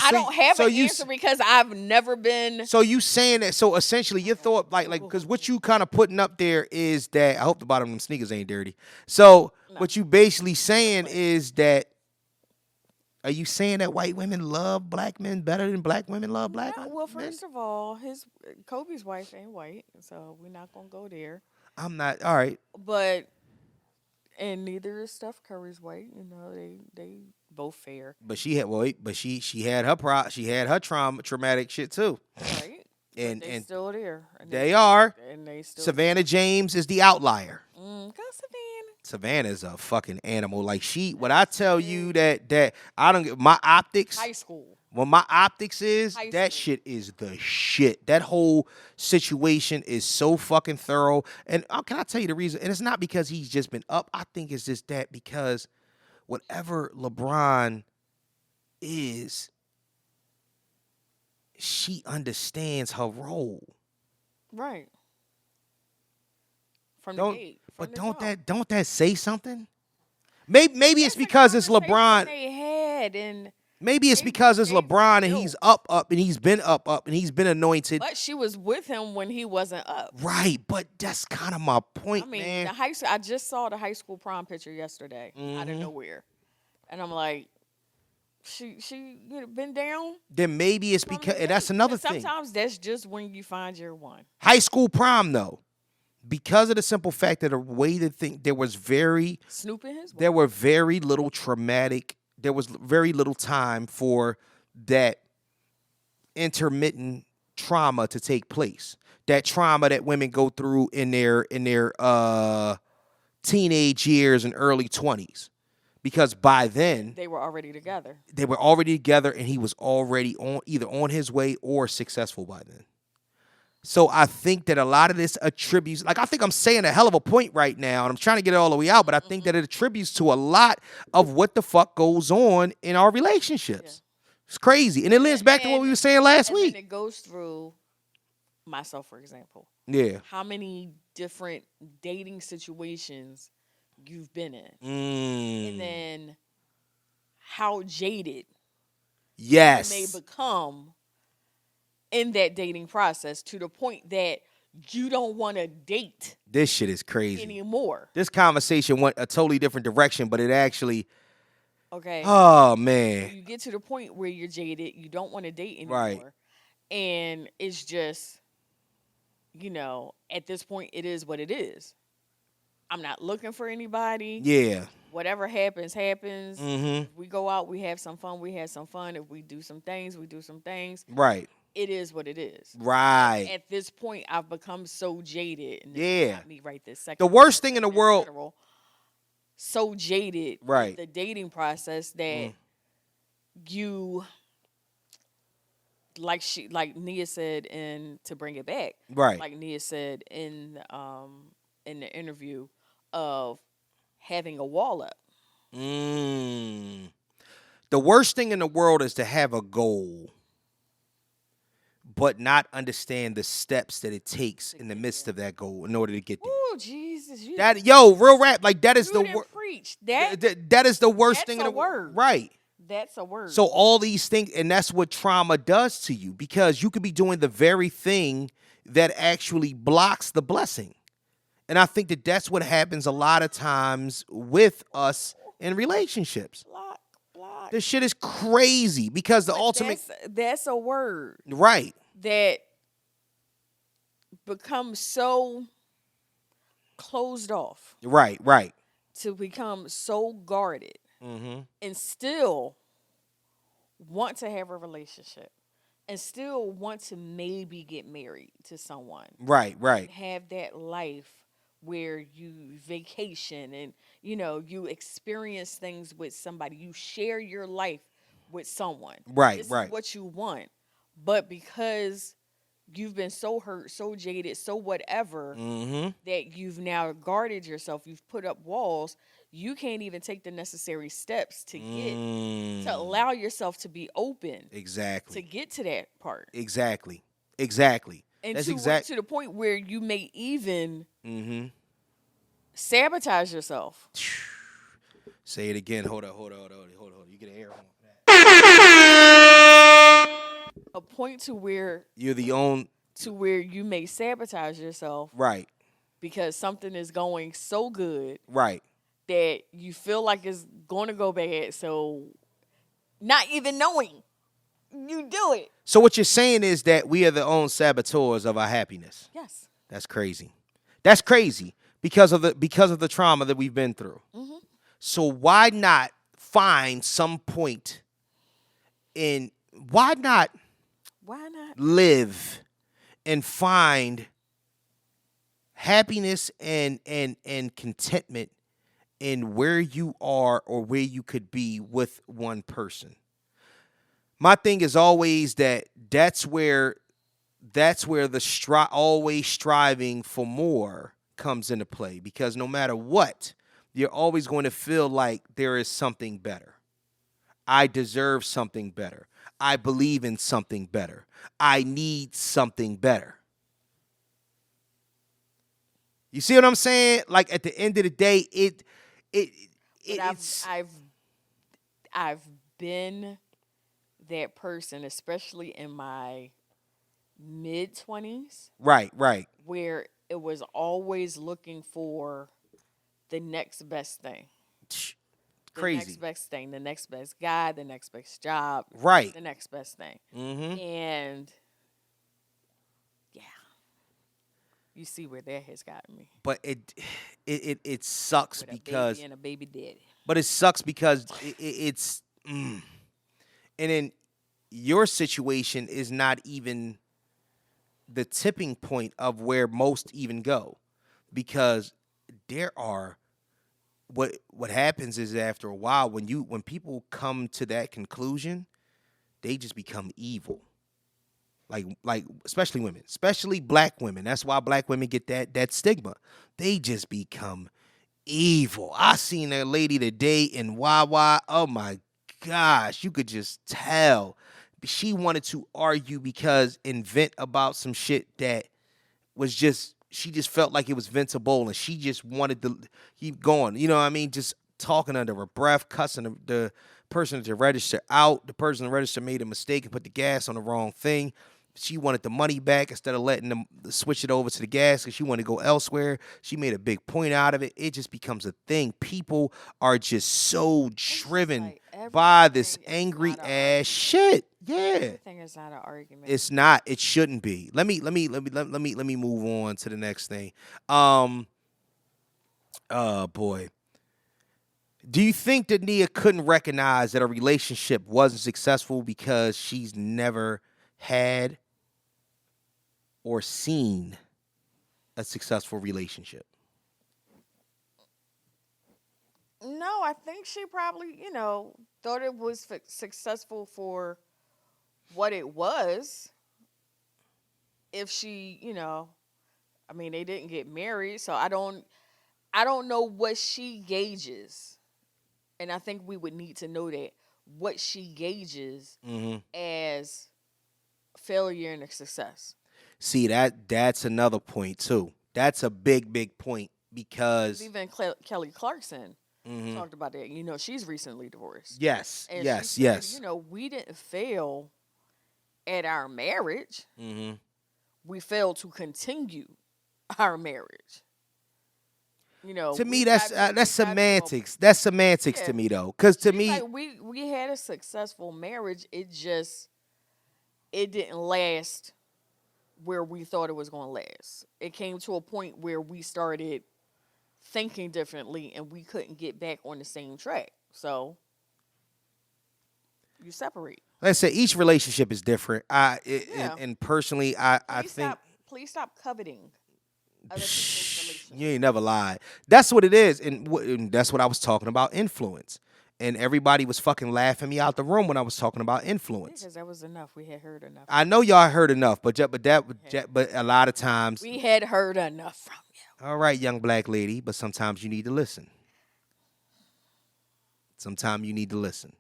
I don't have an answer because I've never been. So you saying that? So essentially, your thought, like, because what you kind of putting up there is that I hope the bottom of them sneakers ain't dirty. So what you basically saying is that, are you saying that white women love black men better than black women love black men? Well, first of all, Kobe's wife ain't white, so we're not gonna go there. I'm not. All right. But and neither is Steph Curry's white. You know, they both fair. But she had her she had her traumatic shit too. Right. And they still there. And they are. And they still Savannah James is the outlier. Go Savannah. Savannah's a fucking animal. Like when I tell you that I don't get my optics. High school. What my optics is, that shit is the shit. That whole situation is so fucking thorough. And can I tell you the reason? And it's not because he's just been up. I think it's just that because whatever LeBron is, she understands her role. Right. From the gate. But don't that say something? Maybe it's because it's LeBron. They had and maybe it's because it's LeBron and he's up and he's been up and he's been anointed. But she was with him when he wasn't up. Right, but that's kind of my point, I mean, man. I just saw the high school prom picture yesterday out of nowhere, and I'm like, she been down. Then maybe it's because that's another thing. Sometimes that's just when you find your one. High school prom though, because of the simple fact that the way to think there was there were very little traumatic. There was very little time for that intermittent trauma to take place. That trauma that women go through in their teenage years and early 20s. Because by then they were already together. And he was already either on his way or successful by then. So I think that a lot of this attributes, like I think I'm saying a hell of a point right now, and I'm trying to get it all the way out, but I think that it attributes to a lot of what the fuck goes on in our relationships. Yeah. It's crazy. And it links back to what we were saying last week. And it goes through myself, for example. Yeah. How many different dating situations you've been in. And then how jaded you may become in that dating process to the point that you don't want to date. This shit is crazy anymore. This conversation went a totally different direction, but it actually. Okay. Oh man. You get to the point where you're jaded, you don't want to date anymore. Right. And it's just, at this point, it is what it is. I'm not looking for anybody. Yeah. Whatever happens, happens. Mm-hmm. If we go out, we have some fun. We have some fun. If we do some things, we do some things. Right. It is what it is. Right. At this point, I've become so jaded. And this is not me right this second. The worst thing in the world. So jaded. Right. With the dating process that you, like Nia said, and to bring it back. Right. Like Nia said in the interview of having a wall up. The worst thing in the world is to have a goal, but not understand the steps that it takes in the midst of that goal in order to get there. Oh Jesus! Real rap, like that is the word. That is the worst thing in the world. Right. That's a word. So all these things, and that's what trauma does to you, because you could be doing the very thing that actually blocks the blessing. And I think that that's what happens a lot of times with us in relationships. Block. This shit is crazy because the ultimate. That's a word. Right. That become so closed off, Right, right. to become so guarded, Mm-hmm. and still want to have a relationship, and still want to maybe get married to someone, Right, and right. have that life where you vacation and you experience things with somebody, you share your life with someone. Right, This is right. what you want. But because you've been so hurt, so jaded, so whatever, Mm-hmm. that you've now guarded yourself, you've put up walls, you can't even take the necessary steps to allow yourself to be open to Exactly. get to that part. Exactly. Exactly. And That's to exact. to the point where you may even Mm-hmm. sabotage yourself. Say it again. Hold on. You get an air horn. A point to where You're the own. you may sabotage yourself Right. because something is going so good Right. that you feel like it's going to go bad. So, not even knowing, you do it. So what you're saying is that we are the own saboteurs of our happiness. Yes. That's crazy. That's crazy because of the trauma that we've been through. Mm-hmm. So why not find some point in why not Why not? live and find happiness and contentment in where you are or where you could be with one person. My thing is always that's where the always striving for more comes into play, because no matter what, you're always going to feel like there is something better. I deserve something better. I believe in something better. I need something better. You see what I'm saying? Like at the end of the day, it's I've been that person, especially in my mid-20s, right, right. where it was always looking for the next best thing. The Crazy. next best thing, the next best guy, the next best job, Right. the next best thing. Mm-hmm. And yeah, you see where that has gotten me. But it sucks With because a baby and a baby daddy. But it sucks because it's and then your situation is not even the tipping point of where most even go, because there are what happens is after a while when people come to that conclusion, they just become evil. Like especially women, especially black women. That's why black women get that stigma. They just become evil. I seen that lady today in Wawa. Oh my gosh, you could just tell she wanted to argue and vent about some shit that was just, she just felt like it was ventable, and she just wanted to keep going. You know what I mean? Just talking under her breath, cussing the person at the register out. The person at the register made a mistake and put the gas on the wrong thing. She wanted the money back instead of letting them switch it over to the gas because she wanted to go elsewhere. She made a big point out of it. It just becomes a thing. People are just so driven by this angry ass shit. Yeah, Everything is not an argument. it's not. It shouldn't be. Let me move on to the next thing. Boy. Do you think that Nia couldn't recognize that a relationship wasn't successful because she's never had or seen a successful relationship? No, I think she probably, thought it was successful for what it was. If she, I mean, they didn't get married, so I don't know what she gauges. And I think we would need to know that, what she gauges as failure and a success. See, that's another point too. That's a big point, because Even Kellie Clarkson talked about that. She's recently divorced. yes, And yes, she yes. said, we didn't fail at our marriage. We failed to continue our marriage. To me, that's semantics. That's semantics to me, though, because to me, like, we had a successful marriage. It didn't last where we thought it was going to last. It came to a point where we started thinking differently and we couldn't get back on the same track. So you separate. Let's say each relationship is different. And personally, I think Please stop coveting other people's relationships. you ain't never lied. That's what it is, and that's what I was talking about, influence. And everybody was fucking laughing me out the room when I was talking about influence. Because that was enough. We had heard enough. I know y'all heard enough, but a lot of times we had heard enough from you. All right, young black lady, but sometimes you need to listen. Sometimes you need to listen.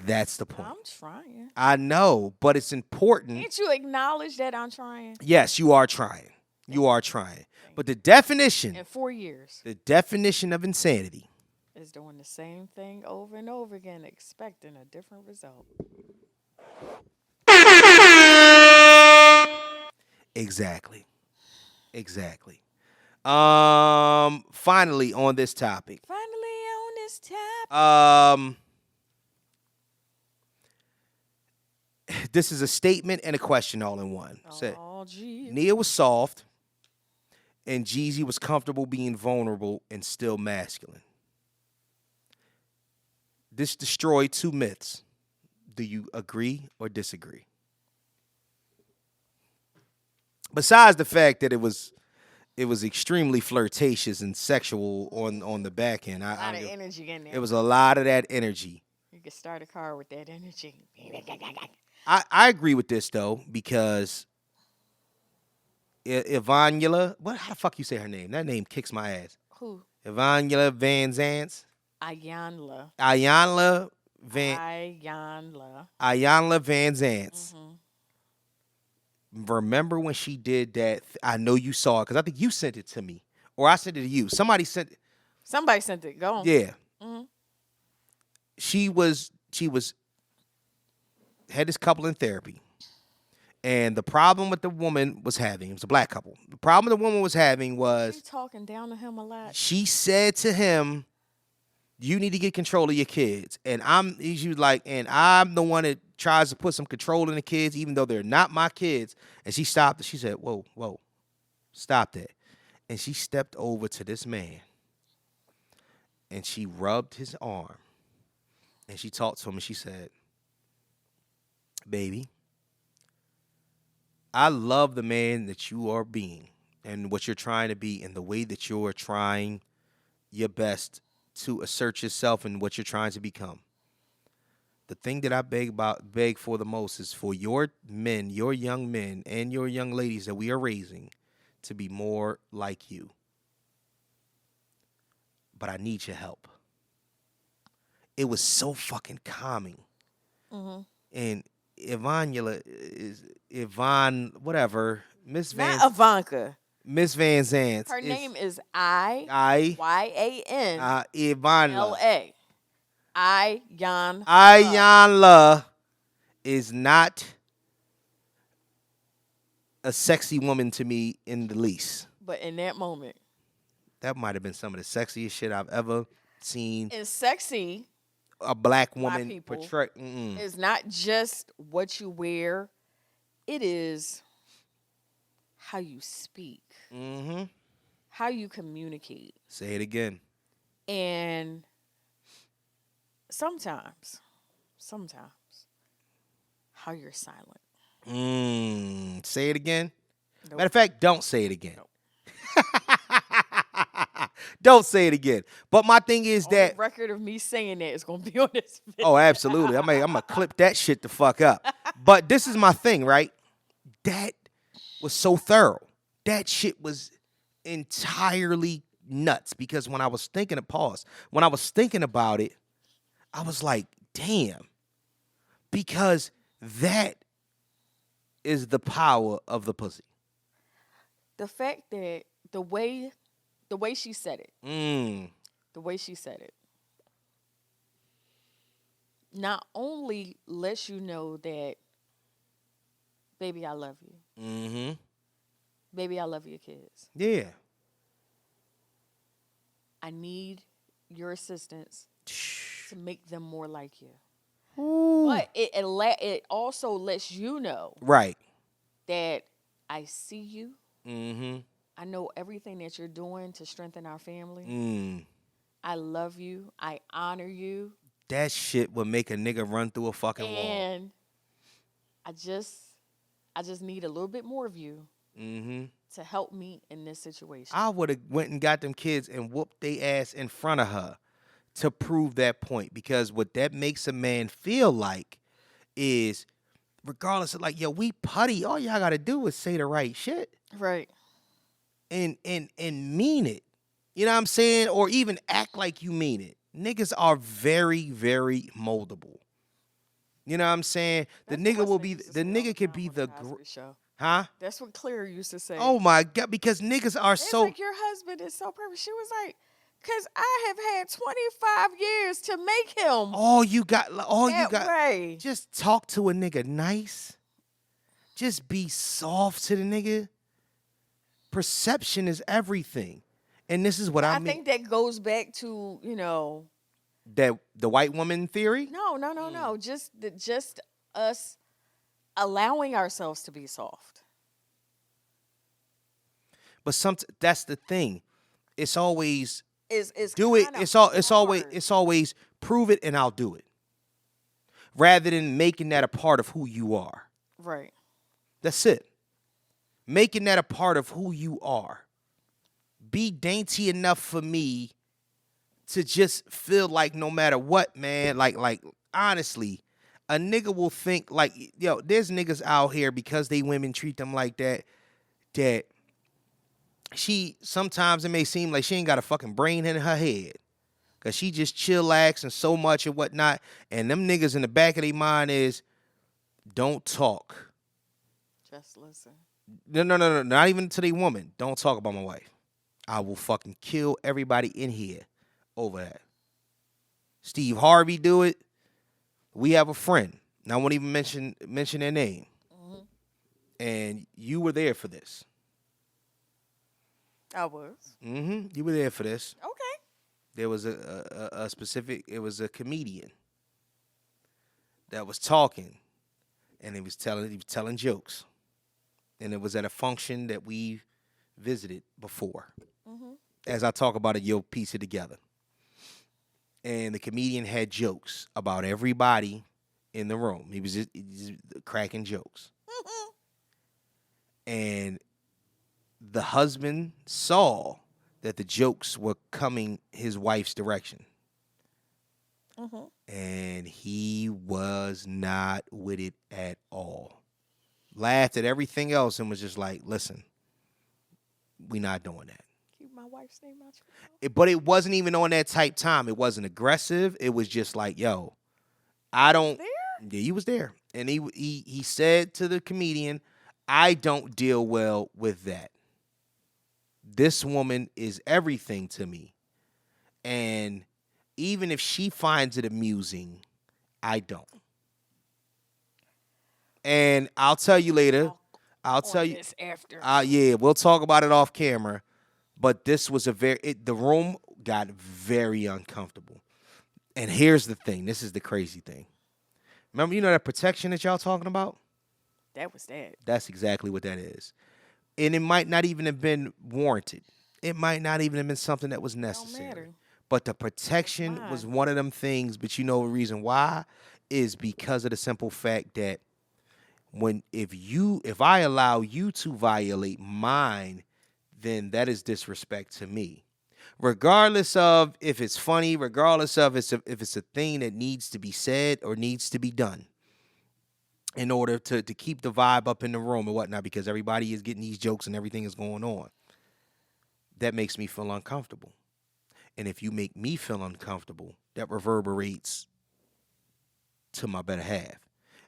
That's the point. I'm trying. I know, but it's important. Can't you acknowledge that I'm trying? Yes, you are trying. You are trying. But the definition. In 4 years. The definition of insanity. Is doing the same thing over and over again, expecting a different result. Exactly. Finally on this topic. This is a statement and a question all in one. Nia was soft, and Jeezy was comfortable being vulnerable and still masculine. This destroyed 2 myths. Do you agree or disagree? Besides the fact that it was extremely flirtatious and sexual on the back end. A lot of energy in there. It was a lot of that energy. You could start a car with that energy. I agree with this though, because Evangelia, how the fuck you say her name? That name kicks my ass. Who? Evangelia Van Zant. Ayanla Van Zant. Mm-hmm. Remember when she did that? I know you saw it because I think you sent it to me, or I sent it to you. Somebody sent it. Go on. Yeah. Mm-hmm. She had this couple in therapy, and the problem with the woman was having, it was a black couple. The problem the woman was having was she talking down to him a lot. She said to him, "You need to get control of your kids," and she was like, "And I'm the one that tries to put some control in the kids, even though they're not my kids." And she stopped. She said, "Whoa, stop that!" And she stepped over to this man, and she rubbed his arm, and she talked to him, and she said, "Baby, I love the man that you are being and what you're trying to be and the way that you're trying your best to assert yourself and what you're trying to become. The thing that I beg for the most is for your men, your young men, and your young ladies that we are raising to be more like you. But I need your help." It was so fucking calming. Mm-hmm. And Evangelia is whatever. Miss Van. Not Ivanka. Miss Van Zant. Her name is Iyanla. Iyanla is not a sexy woman to me in the least. But in that moment, that might have been some of the sexiest shit I've ever seen. And sexy, a black woman portray. It's not just what you wear; it is how you speak, how you communicate. Say it again. And sometimes, how you're silent. Say it again. Nope. Matter of fact, don't say it again. Nope. Don't say it again. But my thing is that the record of me saying that is going to be on this video. Oh, absolutely. I'm gonna clip that shit the fuck up. But this is my thing, right? That was so thorough. That shit was entirely nuts because when I was thinking about it, I was like, damn. Because that is the power of the pussy. The fact that the way she said it. The way she said it. Not only lets you know that, baby, I love you. Baby, I love your kids. Yeah. I need your assistance to make them more like you. Ooh. But it also lets you know. Right. That I see you. Mm-hmm. I know everything that you're doing to strengthen our family. Mm. I love you. I honor you. That shit would make a nigga run through a fucking wall. And I just need a little bit more of you to help me in this situation. I would have went and got them kids and whooped their ass in front of her to prove that point. Because what that makes a man feel like is, regardless of like, yo, we putty, all y'all gotta do is say the right shit. Right. And mean it. You know what I'm saying? Or even act like you mean it. Niggas are very, very moldable. You know what I'm saying? That's the nigga what will Wes be used to the say all nigga could time be on the Cosby Show. huh? That's what Claire used to say. Oh my God, because niggas are It's so like, your husband is so perfect. She was like, because I have had 25 years to make him all you got way. just talk to a nigga nice. Just be soft to the nigga. Perception is everything. And this is what I mean. I think that goes back to, That the white woman theory? No. Just us allowing ourselves to be soft. But that's the thing. It's always Is do it. It's always prove it and I'll do it. Rather than making that a part of who you are. Right. That's it. Making that a part of who you are. Be dainty enough for me to just feel like no matter what, man, like honestly, a nigga will think like, yo, there's niggas out here because they women treat them like that she, sometimes it may seem like she ain't got a fucking brain in her head. Cause she just chillax and so much and whatnot. And them niggas in the back of their mind is, don't talk. Just listen. No, not even to the woman. Don't talk about my wife. I will fucking kill everybody in here over that. Steve Harvey do it. We have a friend. And I won't even mention their name. Mm-hmm. And you were there for this. I was. Mm-hmm. You were there for this. Okay. There was a specific, it was a comedian that was talking, and he was telling jokes. And it was at a function that we visited before. Mm-hmm. As I talk about it, you'll piece it together. And the comedian had jokes about everybody in the room. He was just cracking jokes. Mm-hmm. And the husband saw that the jokes were coming his wife's direction. Mm-hmm. And he was not with it at all. Laughed at everything else and was just like, listen, we not doing that. Keep my wife's name out your mouth. But it wasn't even on that type time. It wasn't aggressive. It was just like, yo, I don't. Yeah, he was there. And he said to the comedian, I don't deal well with that. This woman is everything to me. And even if she finds it amusing, I don't. And I'll tell you later. I'll tell you this after. Yeah, we'll talk about it off camera. But this was the room got very uncomfortable. And here's the thing. This is the crazy thing. Remember, that protection that y'all talking about? That was that. That's exactly what that is. And it might not even have been warranted. It might not even have been something that was necessary. Don't matter. But the protection was one of them things. But the reason why is because of the simple fact that if I allow you to violate mine, then that is disrespect to me. Regardless of if it's funny, regardless of if it's a thing that needs to be said or needs to be done in order to keep the vibe up in the room and whatnot, because everybody is getting these jokes and everything is going on. That makes me feel uncomfortable. And if you make me feel uncomfortable, that reverberates to my better half.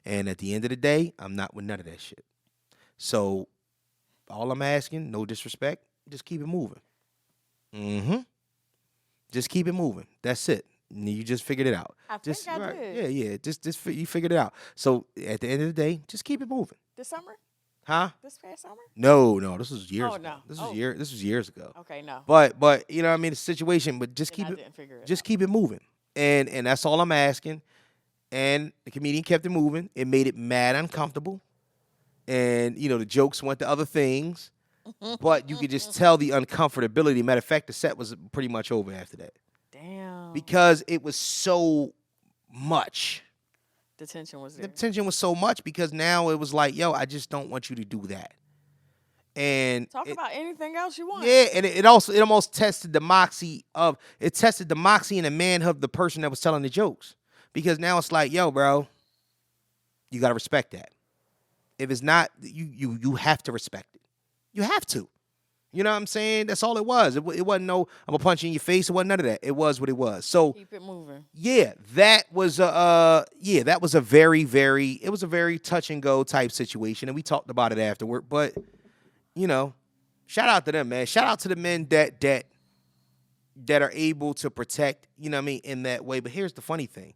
And at the end of the day, I'm not with none of that shit. So all I'm asking, no disrespect, just keep it moving. Mm-hmm. Just keep it moving. That's it. You just figured it out. I think I did. Yeah. Just you figured it out. So at the end of the day, just keep it moving. This summer? Huh? This past summer? No. This was years ago. No. This was years ago. Okay, no. But you know what I mean, the situation, but just keep it keep it moving. And that's all I'm asking. And the comedian kept it moving. It made it mad uncomfortable. and the jokes went to other things, but you could just tell the uncomfortability. Matter of fact, the set was pretty much over after that. Damn. Because it was so much. The tension was there. The tension was so much because now it was like, yo, I just don't want you to do that. And talk about anything else you want. Yeah, and it almost tested the moxie and the manhood of the person that was telling the jokes. Because now it's like, yo, bro, you gotta respect that. If it's not, you have to respect it. You have to. You know what I'm saying? That's all it was. It wasn't no, I'm gonna punch you in your face. It wasn't none of that. It was what it was. So keep it moving. Yeah, that was a very, very, it was a very touch and go type situation, and we talked about it afterward. But shout out to them, man. Shout out to the men that are able to protect, in that way. But here's the funny thing: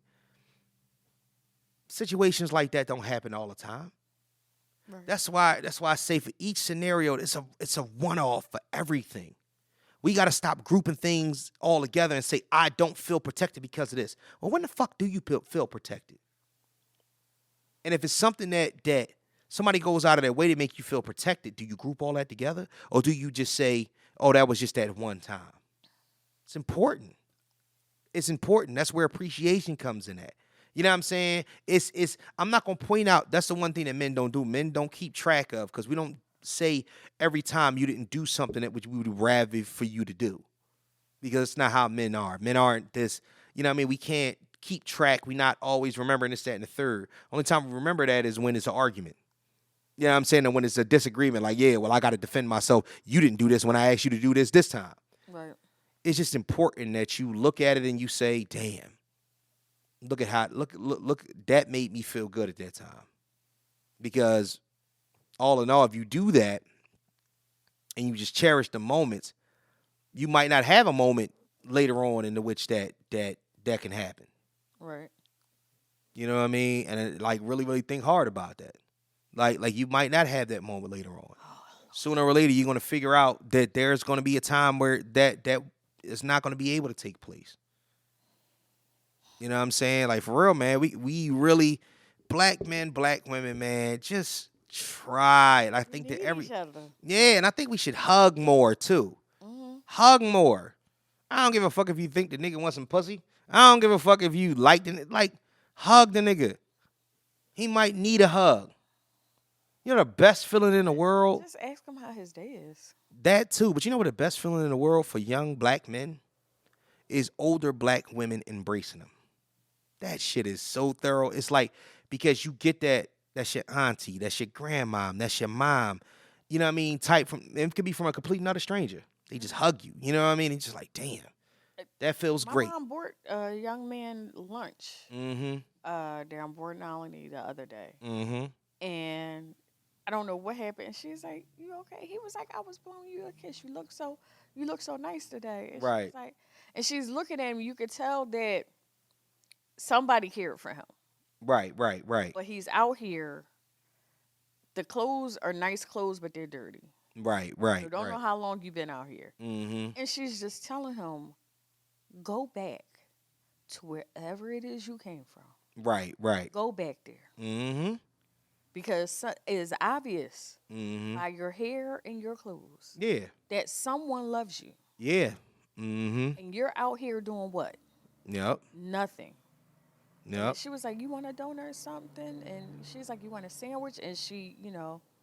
situations like that don't happen all the time. Right. That's why I say for each scenario, it's a one-off for everything. We got to stop grouping things all together and say, I don't feel protected because of this. Well, when the fuck do you feel protected? And if it's something that somebody goes out of their way to make you feel protected, do you group all that together? Or do you just say, oh, that was just that one time? It's important. It's important. That's where appreciation comes in at. You know what I'm saying? I'm not going to point out, that's the one thing that men don't do. Men don't keep track of, because we don't say every time you didn't do something that we would rather for you to do. Because it's not how men are. Men aren't this, we can't keep track. We're not always remembering this, that, and the third. Only time we remember that is when it's an argument. You know what I'm saying? And when it's a disagreement, like, yeah, well, I got to defend myself. You didn't do this when I asked you to do this time. Right. It's just important that you look at it and you say, damn. Look at how look that made me feel good at that time. Because all in all, if you do that and you just cherish the moments, you might not have a moment later on in which that can happen. Right. You know what I mean? And really, really think hard about that. Like you might not have that moment later on. Sooner or later, you're gonna figure out that there's gonna be a time where that is not gonna be able to take place. You know what I'm saying? Like, for real, man, we really, black men, black women, man, just try. And I think that and I think we should hug more too. Mm-hmm. Hug more. I don't give a fuck if you think the nigga wants some pussy. I don't give a fuck if you like hug the nigga. He might need a hug. The best feeling in the world. Just ask him how his day is. That too, but what the best feeling in the world for young black men is? Older black women embracing them. That shit is so thorough. It's like, because you get that's your auntie, that's your grandmom, that's your mom. You know what I mean? It could be from a complete another stranger. They just hug you. You know what I mean? It's just like, damn, that feels great. My mom bought a young man lunch. Mm-hmm. Down Borden Island the other day. Mm-hmm. And I don't know what happened. And she's like, "You okay?" He was like, "I was blowing you a kiss. You look so nice today." And right. And she's looking at him. You could tell that somebody cared for him. Right. But he's out here. The clothes are nice clothes, but they're dirty. Right. You don't know how long you've been out here. Mm-hmm. And she's just telling him, go back to wherever it is you came from. Right. Go back there. Mm-hmm. Because it is obvious mm-hmm. by your hair and your clothes. Yeah. That someone loves you. Yeah. Mm-hmm. And you're out here doing what? Yep. Nothing. Yep. And she was like, "You want a donut or something?" And she's like, "You want a sandwich?" And she,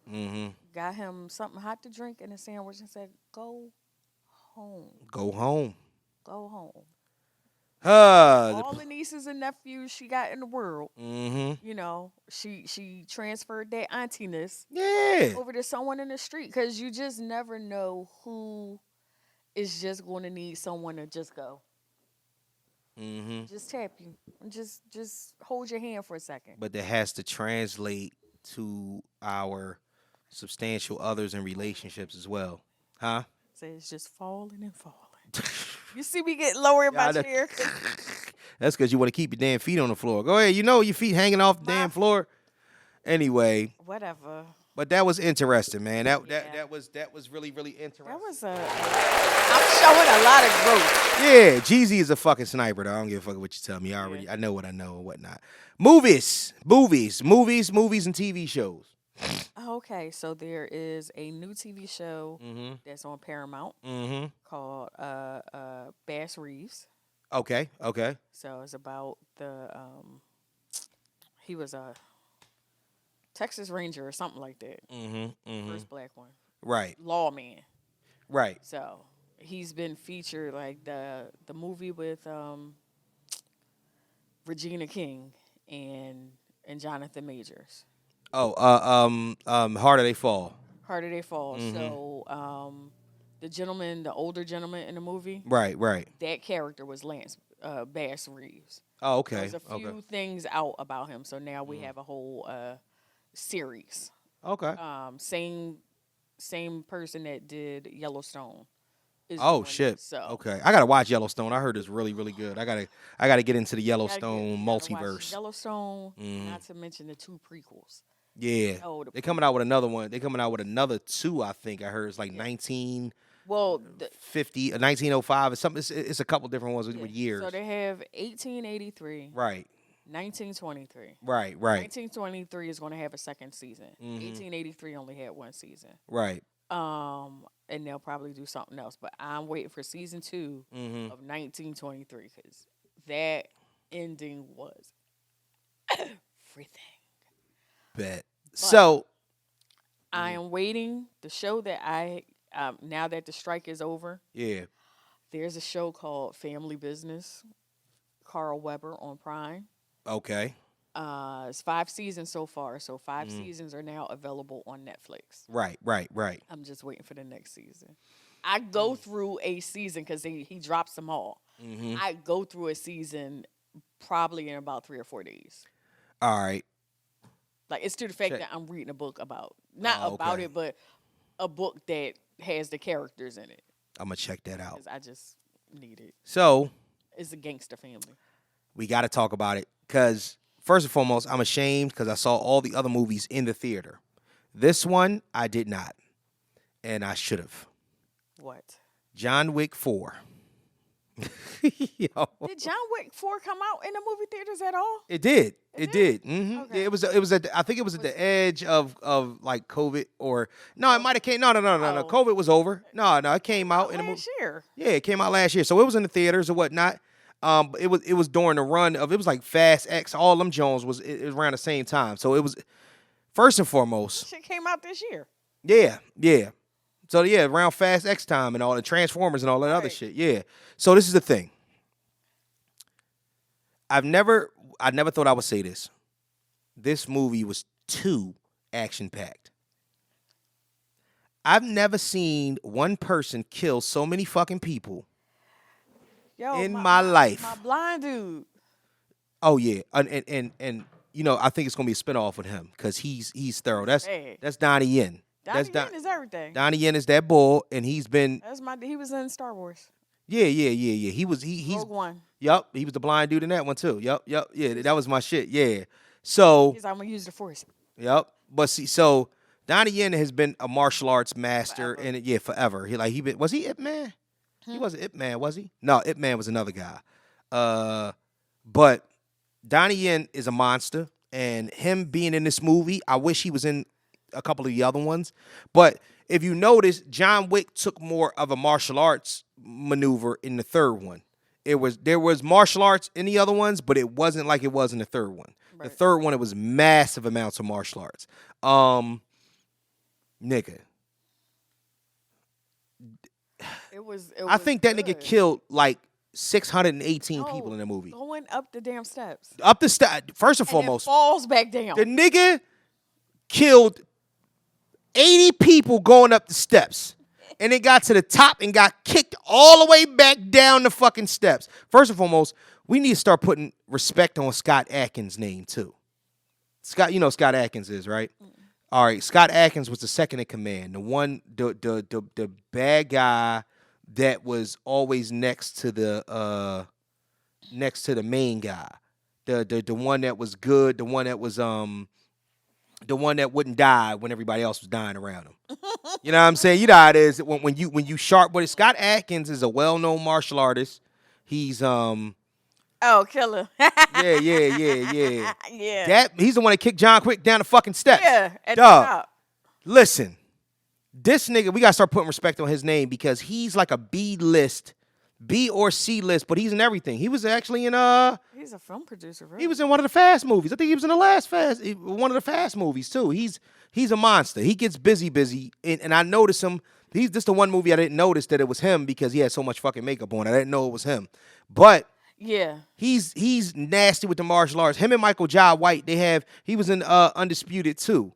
mm-hmm. got him something hot to drink and a sandwich and said, "Go home. Go home. Go home." All the nieces and nephews she got in the world. Mm-hmm. She transferred that auntiness over to someone in the street, because you just never know who is just going to need someone to just go. Mm-hmm. Just tap you. Just hold your hand for a second. But that has to translate to our substantial others in relationships as well. Huh? So it's just falling and falling. You see me get lower in my chair? That's because you want to keep your damn feet on the floor. Go ahead. Your feet hanging off the damn floor. Anyway. Whatever. But that was interesting, man. That was really, really interesting. I'm showing a lot of growth. Yeah, Jeezy is a fucking sniper, though. I don't give a fuck what you tell me. I know what I know and whatnot. Movies, and TV shows. Okay, so there is a new TV show Mm-hmm. that's on Paramount Mm-hmm. called Bass Reeves. Okay. Okay. So it's about the he was a Texas Ranger or something like that. Mm-hmm. Mm-hmm. First black one. Right. Lawman. Right. So he's been featured like the movie with Regina King and Jonathan Majors. Oh, Harder They Fall. Harder They Fall. Mm-hmm. So the gentleman, the older gentleman in the movie, Right. Right. that character was Lance Bass Reeves. Oh, okay. There's a few things out about him, so now we have a whole series. Okay. Same person that did Yellowstone. Is Oh doing shit. it, so Okay. I gotta watch Yellowstone. I heard it's really, really good. I gotta get into the you gotta Yellowstone you gotta watch multiverse. Yellowstone, Mhm. not to mention the 2 prequels. Yeah. Oh, They're coming out with another one. They're coming out with another 2, I think. I heard it's like 1950 Well, or 1905 or something. It's a couple different ones with years. So they have 1883, Right. 1923. Right. 1923 is going to have a second season. Mhm. 1883 only had 1 season. Right. And they'll probably do something else. But I'm waiting for season 2 Mhm. of 1923 because that ending was everything. Bet. So I am waiting. The show that now that the strike is over, yeah. there's a show called Family Business. Carl Weber on Prime. Okay. It's 5 seasons so far, so 5 seasons are now available on Netflix. Right. I'm just waiting for the next season. I go through a season because he drops them all. Mhm. I go through a season probably in about 3 or 4 days. All right. Like it's to the fact Check. that I'm reading a book not Oh, about okay. it, but a book that has the characters in it. I'm gonna check that out. Because I just need it. So It's a gangster family. we got to talk about it because first and foremost, I'm ashamed because I saw all the other movies in the theater. This one I did not, and I should have. What? John Wick 4. Yo. Did John Wick 4 come out in the movie theaters at all? It did. It It did. Okay. It was I think it was at the edge of like COVID or no, it might have came. No. Oh. COVID was over. No, it came out in the movie. Last year. Yeah, it came out last year. So it was in the theaters or whatnot. But it was during the run of it was like Fast X, all them Jones was it was around the same time. So it was first and foremost. Shit came out this year. Yeah. So yeah, around Fast X time and all the Transformers and all that other Right. shit. Yeah. So this is the thing. I never thought I would say this. This movie was too action packed. I've never seen one person kill so many fucking people Yo, in my life. My blind dude. Oh yeah, and you know I think it's gonna be a spinoff with him because he's thorough. That's Donnie Yen. Donnie Yen is everything. Donnie Yen is that bull, and he's been He was in Star Wars. yeah. He's Rogue One. Yup, he was the blind dude in that one too. Yup. Yeah, that was my shit. Yeah. So He's I'm gonna use the Force. yup. But see, so Donnie Yen has been a martial arts master Forever. and forever. Was he Ip Man? He wasn't Ip Man, was he? No, Ip Man was another guy. But Donnie Yen is a monster, and him being in this movie, I wish he was in a couple of the other ones. But if you notice, John Wick took more of a martial arts maneuver in the third one. There was martial arts in the other ones, but it wasn't like it was in the third one. Right. The third one, it was massive amounts of martial arts. Nigga. I think that nigga killed like 618 people in the movie. Going up the damn steps. Up the first and And foremost, then falls back down. the nigga killed 80 people going up the steps. And it got to the top and got kicked all the way back down the fucking steps. First and foremost, we need to start putting respect on Scott Adkins' name too. Scott, you know who Scott Adkins is, right? All right, Scott Adkins was the second in command, the bad guy that was always next to the main guy, the one that was good, the one that was the one that wouldn't die when everybody else was dying around him. You know what I'm saying? You know how it is when you sharp. But Scott Adkins is a well-known martial artist. He's Killer. yeah. Yeah. He's the one that kicked John Quick down the fucking steps. Yeah, at Dog. the top. Listen, this nigga, we gotta start putting respect on his name because he's like a B list, B or C list, but he's in everything. He was actually in He's a film producer, right? he was in one of the Fast movies. I think he was in the last one of the Fast movies too. He's a monster. He gets busy, and I noticed him. He's just the one movie I didn't notice that it was him because he had so much fucking makeup on. I didn't know it was him, but. Yeah. He's nasty with the martial arts. Him and Michael Jai White, he was in Undisputed too.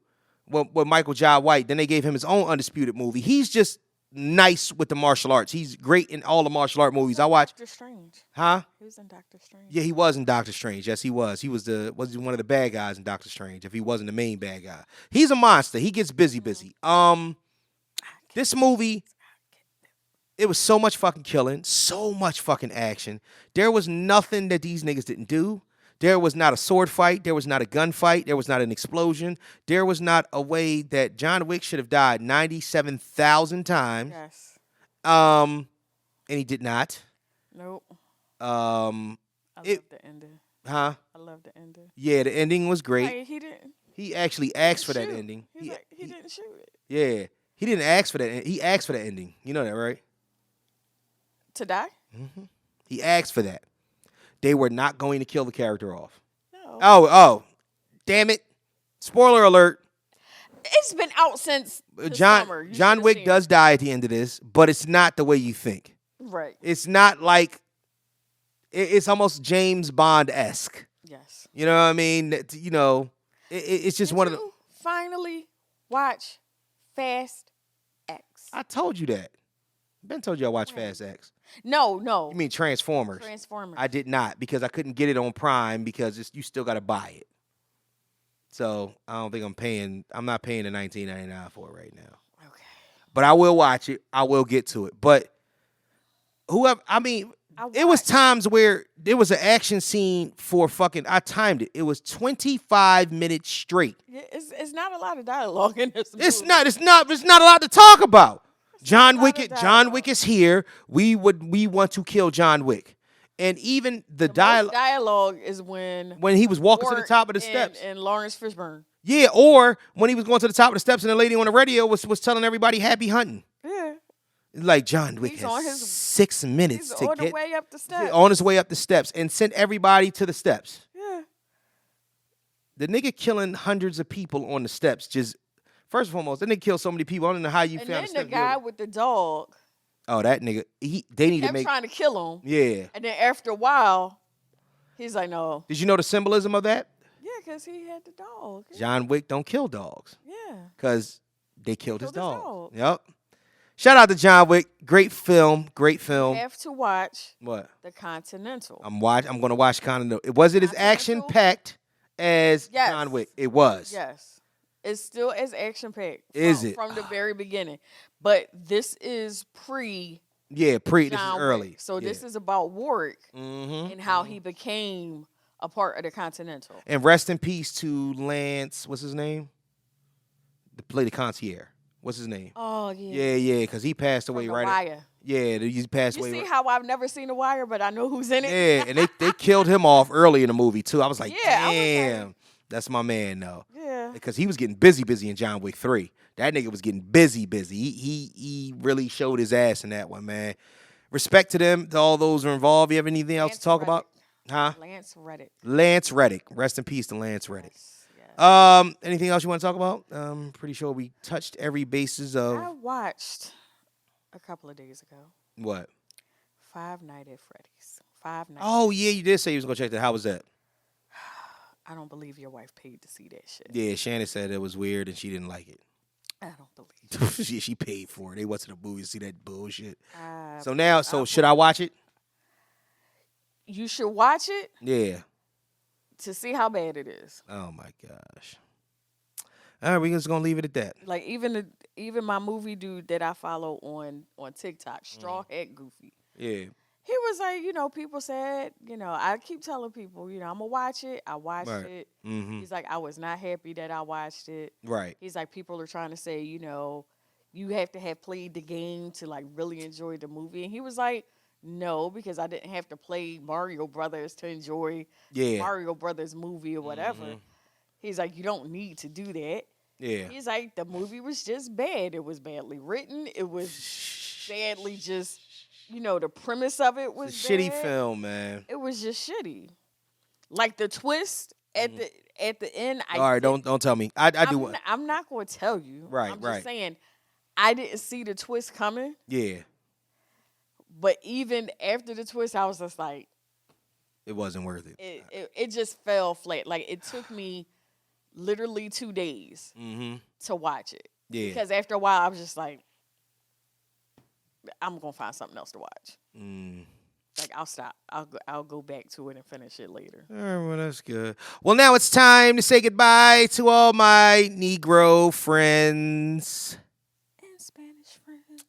With Michael Jai White. Then they gave him his own Undisputed movie. He's just nice with the martial arts. He's great in all the martial art movies. I watched. Doctor Strange. Huh? He was in Doctor Strange. Yeah, he was in Doctor Strange. Yes, he was. He was one of the bad guys in Doctor Strange. If he wasn't the main bad guy, he's a monster. He gets busy. This movie. It was so much fucking killing, so much fucking action. There was nothing that these niggas didn't do. There was not a sword fight. There was not a gunfight. There was not an explosion. There was not a way that John Wick should have died 97,000 times. Yes. And he did not. Nope. I love the ending. Huh? I love the ending. Yeah, the ending was great. Hey, he didn't. He actually asked for that ending. He didn't shoot it. Yeah, he didn't ask for that. He asked for that ending. You know that, right? To die? Mm-hmm. He asked for that. They were not going to kill the character off. No. Oh, damn it. Spoiler alert. It's been out since the summer. John Wick does die at the end of this, but it's not the way you think. Right. It's not like, it's almost James Bond-esque. Yes. You know what I mean? You know, it's just one of the... finally watch Fast X? I told you that. Ben told you I watched Fast X. No. You mean Transformers? Transformers. I did not because I couldn't get it on Prime because you still got to buy it. So I don't think I'm not paying the $19.99 for it right now. Okay. But I will watch it. I will get to it. But it was times where there was an action scene for I timed it. It was 25 minutes straight. Yeah, it's not a lot of dialogue in this movie. It's not a lot to talk about. John Wick is here. We want to kill John Wick. And even the dialogue is when he was walking to the top of the steps. And Lawrence Fishburne. Yeah, or when he was going to the top of the steps and the lady on the radio was telling everybody happy hunting. Yeah. Like John Wick has 6 minutes to get on the way up the steps. On his way up the steps and sent everybody to the steps. Yeah. The nigga killing hundreds of people on the steps just... First and foremost, that nigga killed so many people. I don't know how you found And then the guy with the dog. Oh, that nigga. They need to make... trying to kill him. Yeah. And then after a while, he's like, no. Did you know the symbolism of that? Yeah, because he had the dog. Yeah. John Wick don't kill dogs. Yeah. Because they killed his dog. Yep. Shout out to John Wick. Great film. Great film. You have to watch... What? The Continental. I'm going to watch Continental. Was it as action-packed as John Wick? It was. Yes. It's still as action-packed. Is it? From the very beginning. But this is pre... Yeah, this is John early. Wick. So this is about Warwick and how he became a part of the Continental. And rest in peace to Lance, what's his name? To play the concierge. What's his name? Oh, yeah. Yeah, because he passed away The right Wire. Yeah, he passed away. You see how I've never seen The Wire, but I know who's in it? Yeah, and they killed him off early in the movie, too. I was like, Yeah, damn. That's my man, though. Yeah. Because he was getting busy in John Wick 3. That nigga was getting busy. He really showed his ass in that one, man. Respect to them, to all those who are involved. You have anything else to talk about? Huh? Lance Reddick. Rest in peace to Lance Reddick. Yes. Anything else you want to talk about? I'm pretty sure we touched every basis of... I watched a couple of days ago. What? Five Nights at Freddy's. Oh, yeah, you did say you was going to check that. How was that? I don't believe your wife paid to see that shit. Yeah, Shannon said it was weird and she didn't like it. I don't believe it. she paid for it. They went to the movie to see that bullshit. Should I watch it? You should watch it. Yeah. To see how bad it is. Oh my gosh. All right, we're just gonna leave it at that. Like even my movie dude that I follow on TikTok, Straw Hat Goofy. Yeah. He was like, people said, I keep telling people, I'm going to watch it. I watched it. Mm-hmm. He's like, I was not happy that I watched it. Right. He's like, people are trying to say, you have to have played the game to, like, really enjoy the movie. And he was like, no, because I didn't have to play Mario Brothers to enjoy Mario Brothers movie or whatever. Mm-hmm. He's like, you don't need to do that. Yeah. He's like, the movie was just bad. It was badly written. It was badly just, the premise of it was Shitty bad. film, man. It was just shitty. Like the twist at the end. All right, don't tell me. I'm not going to tell you. Right, I'm right. just saying, I didn't see the twist coming. Yeah. But even after the twist, I was just like, it wasn't worth it. It just fell flat. Like, it took me literally 2 days to watch it. Yeah. Because after a while, I was just like, I'm going to find something else to watch. Like, I'll stop. I'll go back to it and finish it later. All right, well, that's good. Well, now it's time to say goodbye to all my Negro friends. And Spanish friends.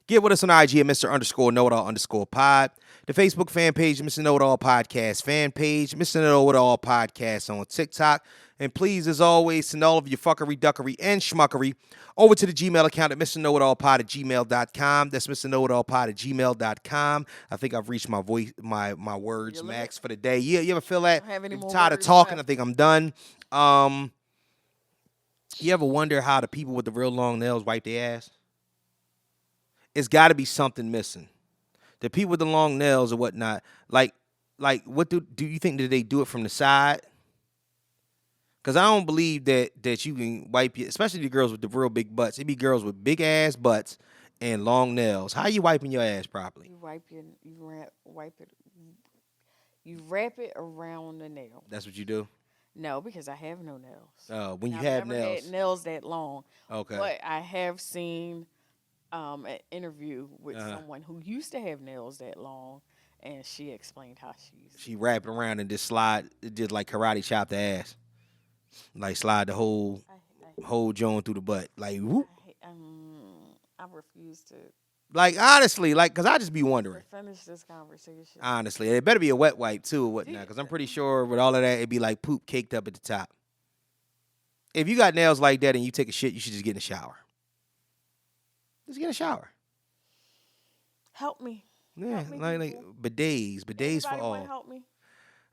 Get with us on IG at Mr._KnowItAll_pod. The Facebook fan page, Mr. Know-It-All Podcast fan page, Mr. Know-It-All Podcast on TikTok. And please, as always, send all of your fuckery, duckery, and schmuckery over to the Gmail account at MrKnowItAllPod@gmail.com. That's MrKnowItAllPod@gmail.com. I think I've reached my words max for the day. You ever feel that? I'm tired of talking. Left. I think I'm done. You ever wonder how the people with the real long nails wipe their ass? It's got to be something missing. The people with the long nails or whatnot, like what do you think that they do it from the side? Because I don't believe that you can wipe it, especially the girls with the real big butts. It be girls with big ass butts and long nails. How you wiping your ass properly? You wrap it around the nail. That's what you do? No, because I have no nails. Oh, when you I've have never nails. had nails that long. Okay. But I have seen an interview with someone who used to have nails that long, and she explained how she wrap it around and just slide, just like karate chop the ass, like slide the whole joint through the butt, like whoop. I refuse to. Like honestly, cause I just be wondering. Finish this conversation. Honestly, it better be a wet wipe too or whatnot, cause I'm pretty sure with all of that it'd be like poop caked up at the top. If you got nails like that and you take a shit, you should just get in the shower. Just get in a shower. Help me. Yeah, help me, like bidets for all. Help me.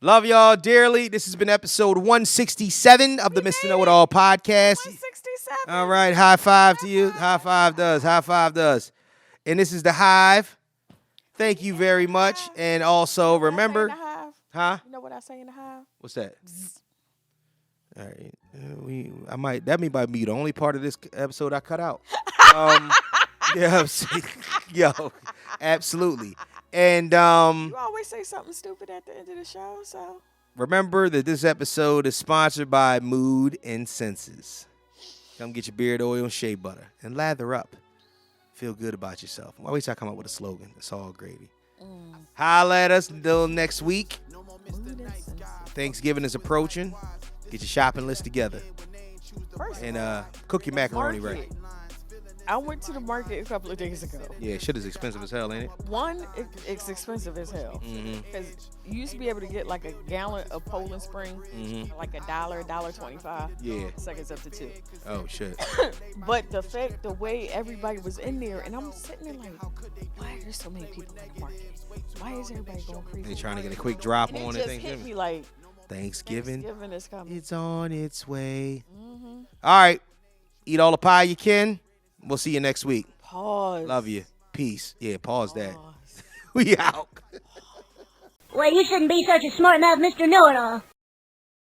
Love y'all dearly. This has been episode 167 of the Mr. Know-It-All podcast. 167. All right, high five to you. High five does. And this is the Hive. Thank you very much. And also remember, huh? You know what I say in the Hive? What's that? All right, that might be the only part of this episode I cut out. Yeah, yo, absolutely. And you always say something stupid at the end of the show, so remember that this episode is sponsored by Mood and Senses. Come get your beard oil and shea butter and lather up. Feel good about yourself. Why wait till I come up with a slogan? It's all gravy. Holla at us until next week. Thanksgiving is approaching. Get your shopping list together. And cook your macaroni right. I went to the market a couple of days ago. Yeah, shit is expensive as hell, ain't it? One, it's expensive as hell. Because you used to be able to get like a gallon of Poland Spring, like $1.25. Yeah. Seconds up to $2. Oh, shit. But the way everybody was in there, and I'm sitting there like, why are there so many people in the market? Why is everybody going crazy? They trying to get a quick drop and on it. It just hit me like, Thanksgiving is coming. It's on its way. All right. Eat all the pie you can. We'll see you next week. Pause. Love you. Peace. Yeah, pause that. We out. Well, you shouldn't be such a smart mouth, Mr. Know-It-All.